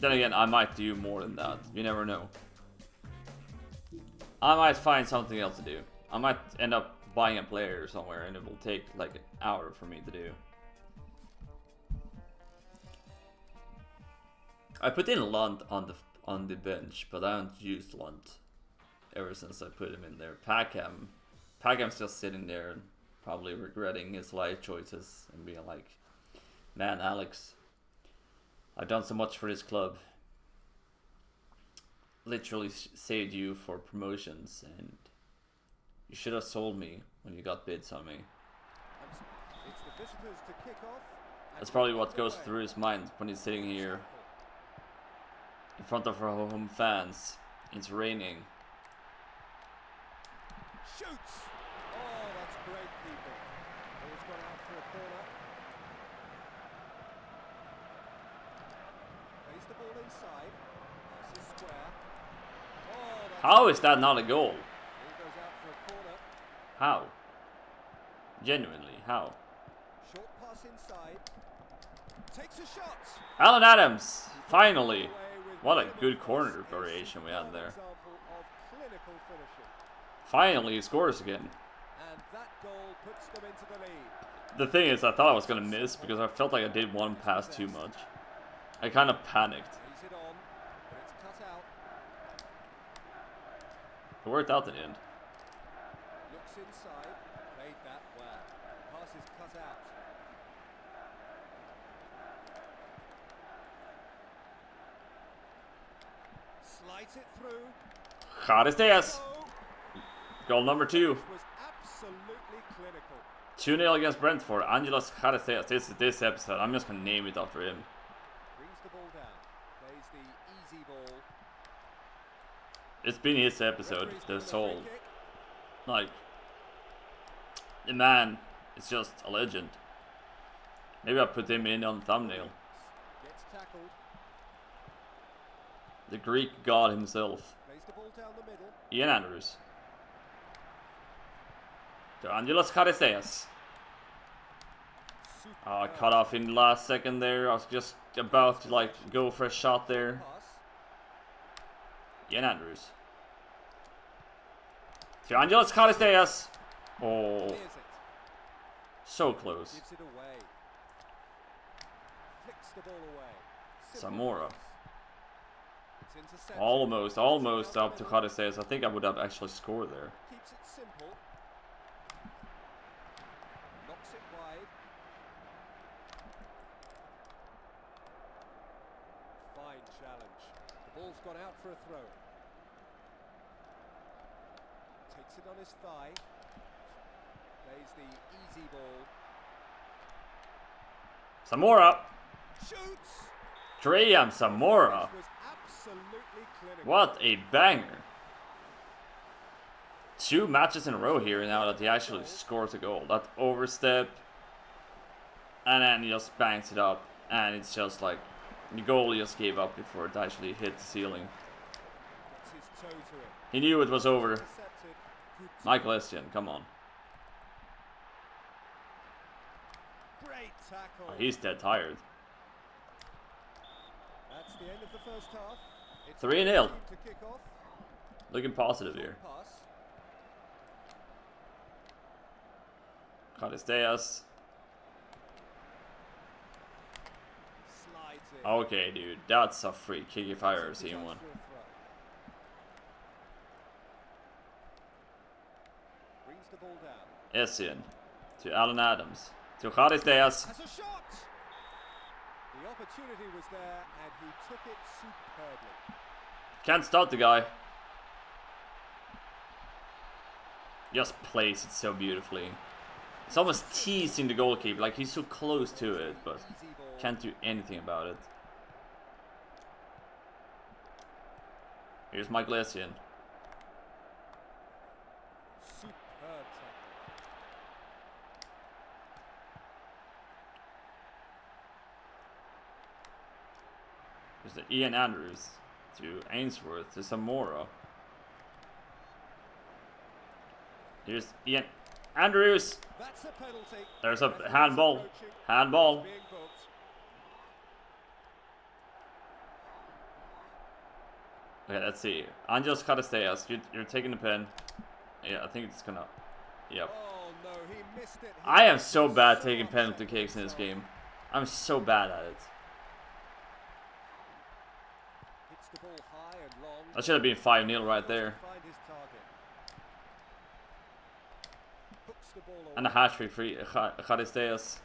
Then again, I might do more than that. You never know. I might find something else to do. I might end up buying a player somewhere and it will take like an hour for me to do. I put in Lund on the bench, but I haven't used Lund ever since I put him in there. Packham's just sitting there and probably regretting his life choices and being like, man, Alex, I've done so much for this club. Literally saved you for promotions, and you should have sold me when you got bids on me. It's the visitors to kick off. That's probably what goes through his mind when he's sitting here in front of our home fans. It's raining. Shoots! Oh, that's great keeping. Ball's gone out for a corner. Plays the ball inside. Passes square. Oh, that's How is that not a goal? ball goes out for a corner. How? Genuinely, how? Short pass inside. Takes a shot. Alan Adams! Finally! Away with What a minimal good corner fuss. variation we had there. Example of clinical finishing. Finally he scores again. And that goal puts them into the lead. The thing is, I thought I was gonna miss because I felt like I did one pass too much. I kind of panicked. Lays it on, but it's cut out. It worked out in the end. Looks inside. Played that well. Pass is cut out. Slides it through. CHARISTEAS! Oh, Goal number 2. this was absolutely clinical. 2-0 against Brentford. Angelos CHARISTEAS. This episode, I'm just gonna name it after him. Brings the ball down. Plays the easy ball. It's been his episode, Referee's the given a free soul. kick. Like, the man is just a legend. Maybe I'll put him in on the thumbnail. Gets tackled. The Greek god himself. Plays the ball down the middle. Ian Andrews. To Angelos CHARISTEAS. Super Cut off in the last second there. I was just about to like go for a shot there. pass. Ian Andrews. To Angelos CHARISTEAS. Oh, Clears it. so close. Gives it away. Flicks the ball away. Simple Zamora. pass. It's intercepted. Almost up to CHARISTEAS. I think I would have actually scored there. Keeps it simple. Knocks it wide. Fine challenge. The ball's gone out for a throw. Takes it on his thigh. Plays the easy ball. Zamora. Shoots! Graham Zamora. This was absolutely clinical. What a banger. 2 matches in a row here now that he actually scores a goal. That overstep. And then he just bangs it up. And it's just like the goalie just gave up before it actually hit the ceiling. Gets his toe to it. He knew it was over. Intercepted. Good Michael Estienne, come on. Great tackle. Oh, he's dead tired. That's the end of the first half. It's 3-0. to kick off. Looking positive here. Pass. CHARISTEAS. Slides in. Okay, dude. That's a free kick if I ever seen one. Brings the ball down. Essien. To Alan Adams. To CHARISTEAS. Has a shot. The opportunity was there and he took it superbly. Can't stop the guy. Just plays it so beautifully. It's almost teasing the goalkeeper, like he's so close to it, but can't do anything about it. Here's Michael Essien. Superb tackle. Here's the Ian Andrews to Ainsworth to Zamora. Here's Ian Andrews. That's a penalty. There's a handball. Handball. Being booked. Okay, let's see. Angelos CHARISTEAS, you're taking the pen. Yeah, I think it's gonna. Yep. Oh no, he missed it. I am so bad taking penalty kicks in this game. I'm so bad at it. Hits the ball high and long. That should have been 5-0 right there. Find his target. Hooks the ball And a away. hat trick for CHARISTEAS.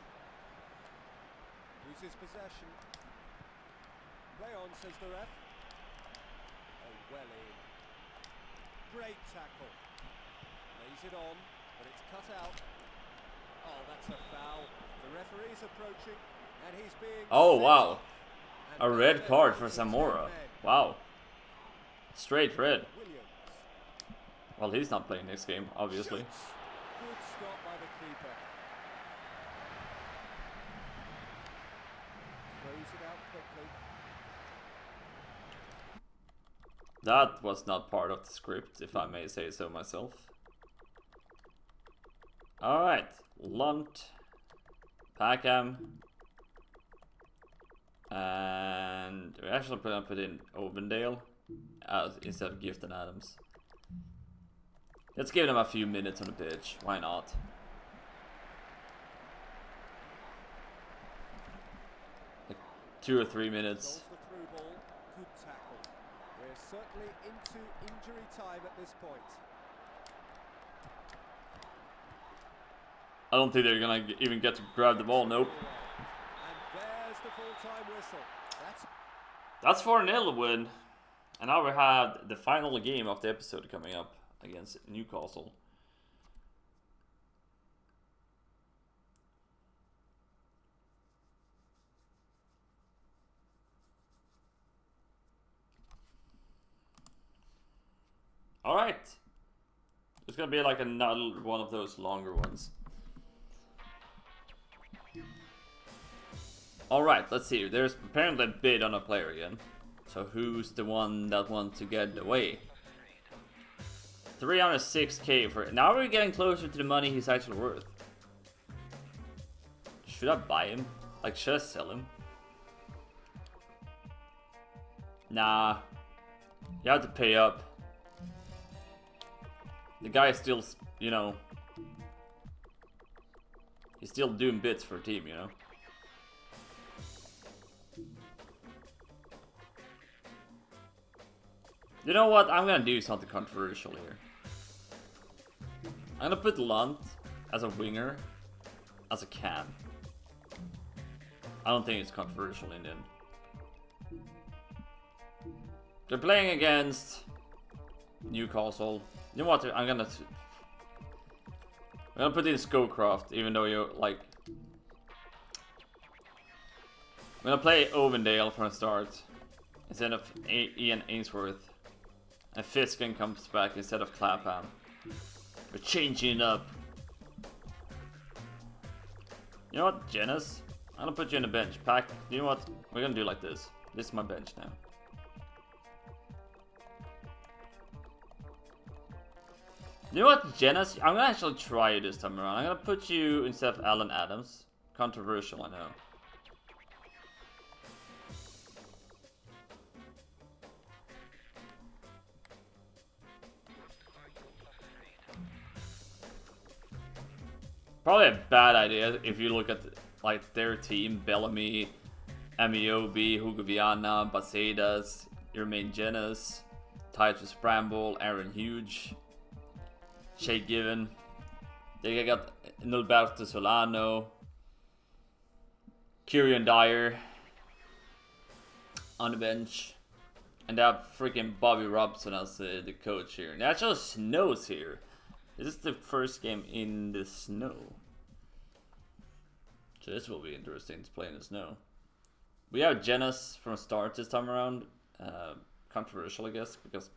Loses possession. Play on, says the ref. Oh, well in. Great tackle. Lays it on, but it's cut out. Oh, that's a foul. The referee's approaching, and he's being. Oh, sent wow. off. A And red now card they're for down to 10 Zamora. men. Wow. Straight red. Williams. Well, he's not playing next game, obviously. Shoots. Good stop by the keeper. Throws it out quickly. That was not part of the script, if I may say so myself. Alright. Lunt. Packham. And we're actually going to put in Ovendale instead of Gifton Adams. Let's give them a few minutes on the pitch. Why not? Like 2 or 3 minutes. Goes the through ball. Good tackle. We're certainly into injury time at this point. I don't think they're gonna even get to grab the ball. Nope. And there's the full-time whistle. That's 4-0 win. And now we have the final game of the episode coming up against Newcastle. Alright. It's gonna be like another one of those longer ones. Alright, let's see. There's apparently a bid on a player again. So who's the one that wants to get away? 306k for it. Now we're getting closer to the money he's actually worth. Should I buy him? Like, should I sell him? Nah. You have to pay up. The guy is still, you know, he's still doing bits for a team, you know. You know what? I'm gonna do something controversial here. I'm gonna put Lunt as a winger, as a cam. I don't think it's controversial in the end. They're playing against Newcastle. You know what? I'm gonna put in Scowcroft, even though you're like. I'm gonna play Ovendale from the start instead of Ian Ainsworth. And Fiskin comes back instead of Clapham. We're changing it up. You know what, Janice? I'm gonna put you in the bench. Pack, you know what? We're gonna do like this. This is my bench now. You know what, Janice? I'm gonna actually try you this time around. I'm gonna put you instead of Alan Adams. Controversial, I know. Probably a bad idea if you look at like their team: Bellamy, Amiobi, Hugo Viana, Bacedas, Jermaine Jenas, Titus Bramble, Aaron Hughes, Shea Given. They got Nilberto Solano, Kieran Dyer on the bench. And they have freaking Bobby Robson as the coach here. And it actually snows here. This is the first game in the snow. So this will be interesting to play in the snow. We have Jenas from start this time around. Controversial, I guess, because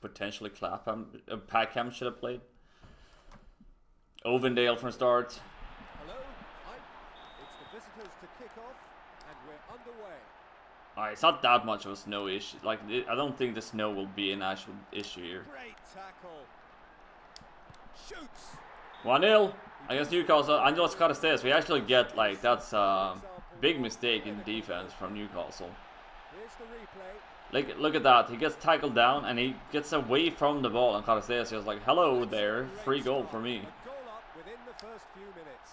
potentially Packham should have played. Ovendale from start. Hello, it's the visitors to kick off, and we're underway. Alright, it's not that much of a snow issue. Like, I don't think the snow will be an actual issue here. Great tackle. Shoots. 1-0 against Newcastle. Angelos CHARISTEAS. We actually get, like, that's a big mistake in defense from Newcastle. Here's the replay. Like, look at that. He gets tackled down and he gets away from the ball. And CHARISTEAS is like, hello there. Free goal for me. A goal up within the first few minutes.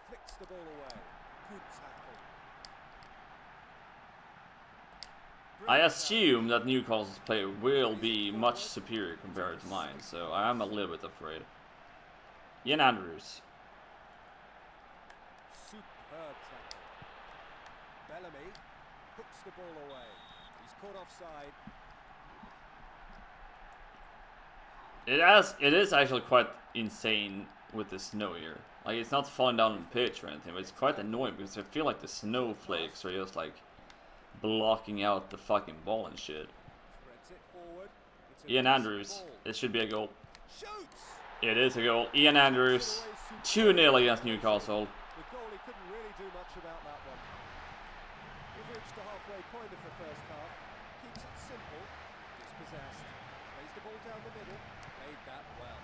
Flicks the ball away. Good tackle. I assume that Newcastle's play will be much superior compared to mine. So I am a little bit afraid. Ian Andrews. Superb tackle. Bellamy hooks the ball away. He's caught offside. It is actually quite insane with the snow here. Like, it's not falling down on the pitch or anything, but it's quite annoying because I feel like the snowflakes are just like blocking out the fucking ball and shit. Spreads it forward. It's a Ian decent Andrews. ball. It should be a goal. Shoots. It is a goal. Ian Andrews. 2-0 against Newcastle. The goalie couldn't really do much about that one. We've reached the halfway point of the first half. Keeps it simple. Dispossessed. Plays the ball down the middle. Made that well.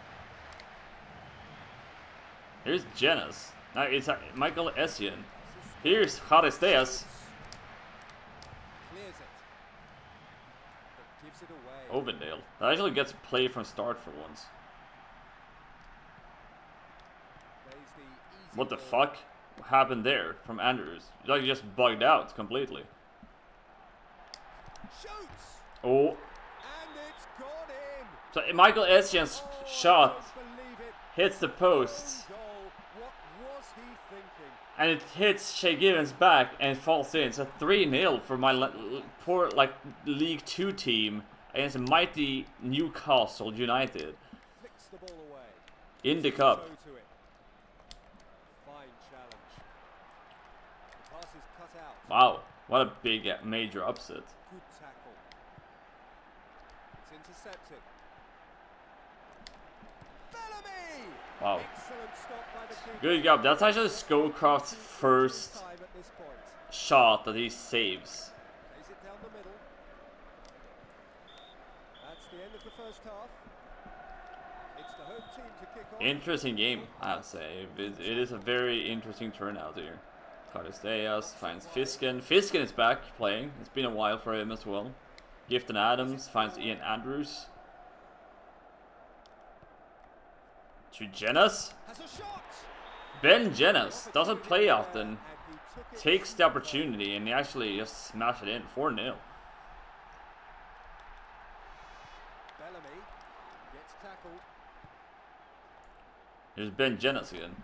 Here's Jenas. Now it's Michael Essien. Here's CHARISTEAS. Clears it. But gives it away. Ovendale. That actually gets play from start for once. Plays the easy What the ball. fuck happened there from Andrews? Like, he just bugged out completely. Shoots. Oh. And it's gone in. So Michael Essien's Oh, shot I don't believe it. hits the posts. Own goal. What was he thinking? And it hits Shea Given's back and falls in. So 3-0 for my poor, like, League 2 team against a mighty Newcastle United Flicks the ball away. in the cup. Go to it. Fine challenge. The pass is cut out. Wow, what a big major upset. Good tackle. It's intercepted. Bellamy! Wow. Excellent stop by the keeper. Good job. That's actually Scowcroft's first Time at this point. shot that he saves. Plays it down the middle. That's the end of the first half. It's the home team to kick off. Interesting game, I'd say. It is a very interesting turnout here. CHARISTEAS finds Fisken. Fisken is back playing. It's been a while for him as well. Gifton Adams finds Ian Andrews. To Jenas. Has a shot. Ben Jenas doesn't play often. And he took it. Takes the opportunity and he actually just smashed it in. 4-0. Bellamy gets tackled. Here's Ben Jenas again.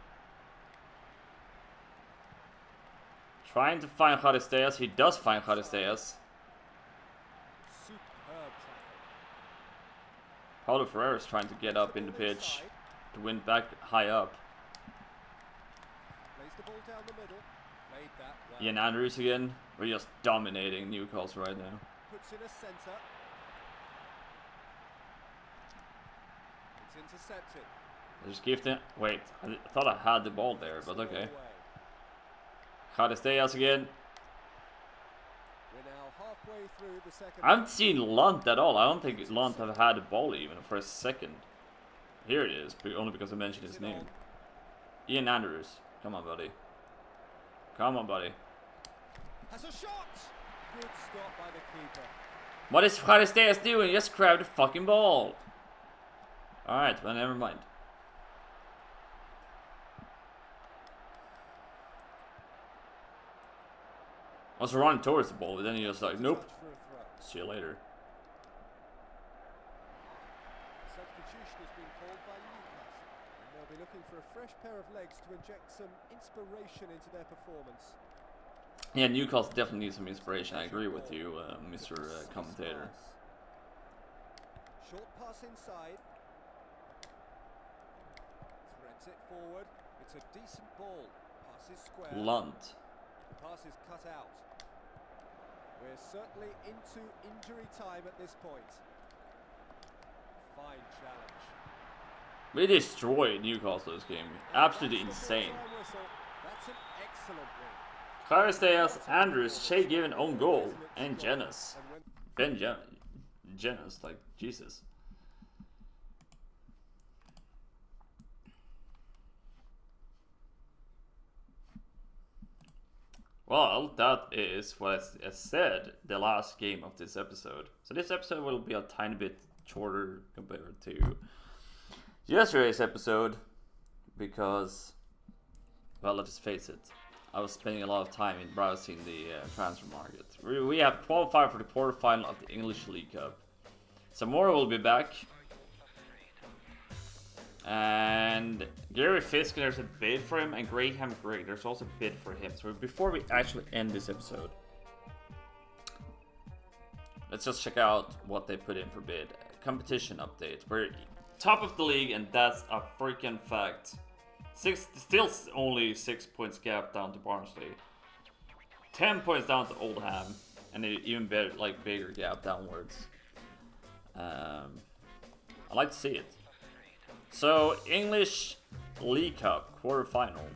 Trying to find CHARISTEAS. He does find CHARISTEAS. Superb tackle. Paulo Ferreira is trying to get up in the pitch to win back high up. Plays the ball down the middle. Played that well. Ian Andrews again. We're just dominating Newcastle right now. Puts in a centre. It's intercepted. Just give them. Wait, I thought I had the ball there, but okay. Away. CHARISTEAS again. We're now halfway through the second. I haven't seen Lunt at all. I don't think Lunt have had the ball even for a second. Here it is, only because I mentioned his name. Ian Andrews. Come on, buddy. Come on, buddy. Has a shot. Good stop by the keeper. What is CHARISTEAS doing? Just grab the fucking ball. Alright, well, never mind. was running towards the ball, but then he was like, nope. Touch for a throw. See you later. Substitution has been called by Newcastle, and they'll be looking for a fresh pair of legs to inject some inspiration into their performance. Yeah, Newcastle definitely needs some inspiration. I agree with you, Mr. Commentator. Short pass inside. Threads it forward. It's a decent ball. Pass is square. Lunt. The pass is cut out. We're certainly into injury time at this point. Fine challenge. We destroyed Newcastle this game. Absolutely insane. That's an excellent win. CHARISTEAS, Andrews, Shea given own goal, and Jenas. Jenas, like Jesus. Well, that is what I said, the last game of this episode. So this episode will be a tiny bit shorter compared to yesterday's episode, because, well, let's face it, I was spending a lot of time in browsing the transfer market. We have qualified for the quarterfinal of the English League Cup. Zamora will be back. And Gary Fisk, there's a bid for him, and Graham Gregg, there's also a bid for him. So before we actually end this episode, let's just check out what they put in for bid. Competition update. We're top of the league, and that's a freaking fact. Still only 6 points gap down to Barnsley. 10 points down to Oldham, and an even better, like, bigger gap downwards. I like to see it. So, English League Cup quarterfinal.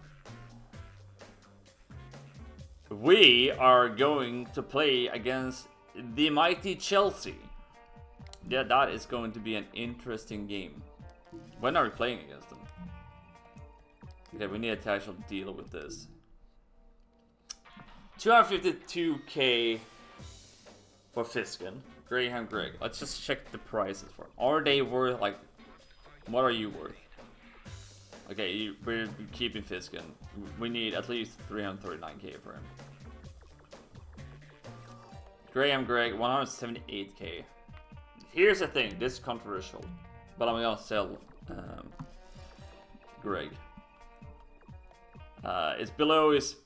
We are going to play against the mighty Chelsea. Yeah, that is going to be an interesting game. When are we playing against them? Okay, we need to actually deal with this. 252k for Fiskin. Graham Gregg. Let's just check the prices for them. Are they worth, like, what are you worth? Okay, we're keeping Fiskin. We need at least 339k for him. Graham Gregg, 178k. Here's the thing, this is controversial, but I'm gonna sell Greg. It's below his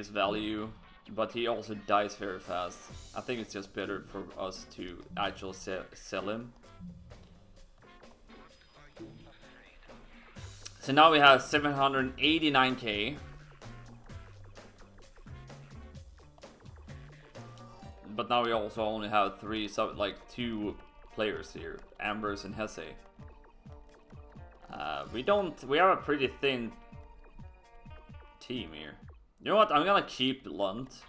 value, but he also dies very fast. I think it's just better for us to actually sell him. So now we have 789k. But now we also only have two players here, Ambers and Hesse. We have a pretty thin team here. You know what? I'm gonna keep Lunt.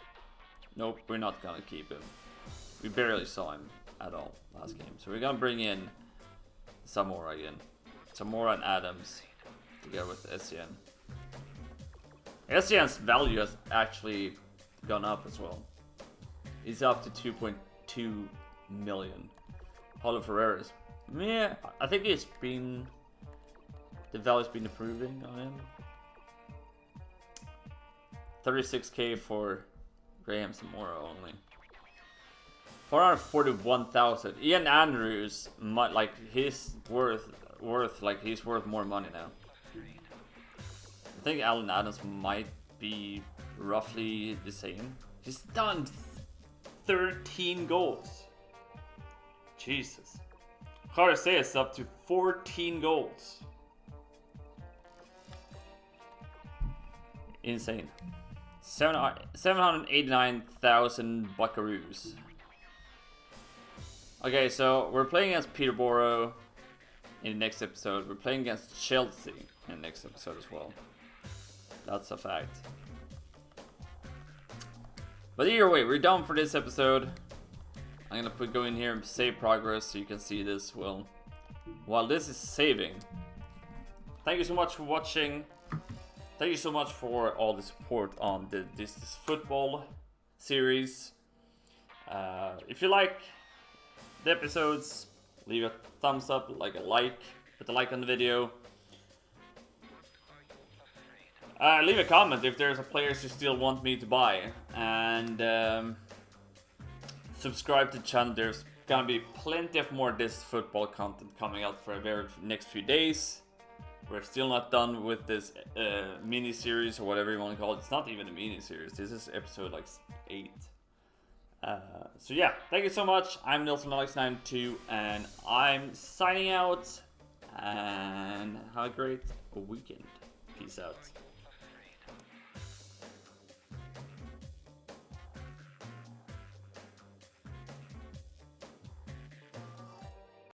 Nope, we're not gonna keep him. We barely saw him at all last game. So we're gonna bring in Zamora again. Zamora and Adams together with Essien. Essien's value has actually gone up as well. He's up to 2.2 million. Paulo Ferreira's, yeah, I think the value's been improving on him. 36k for Graham Zamora only. 441,000. Ian Andrews might, like, he's worth more money now. I think Alan Adams might be roughly the same. He's done 13 goals. Jesus. CHARISTEAS up to 14 goals. Insane. 789,000 buckaroos. Okay, so we're playing against Peterborough in the next episode. We're playing against Chelsea in the next episode as well. That's a fact. But either way, we're done for this episode. I'm gonna go in here and save progress so you can see this well. While this is saving, thank you so much for watching. Thank you so much for all the support on this football series. If you like the episodes, leave a thumbs up, put a like on the video. Leave a comment if there's a players you still want me to buy, and subscribe to the channel. There's gonna be plenty of more this football content coming out for the very next few days. We're still not done with this mini series or whatever you want to call it. It's not even a mini series. This is episode like 8. So yeah, thank you so much. I'm Nilsson92, and I'm signing out. And have a great weekend. Peace out.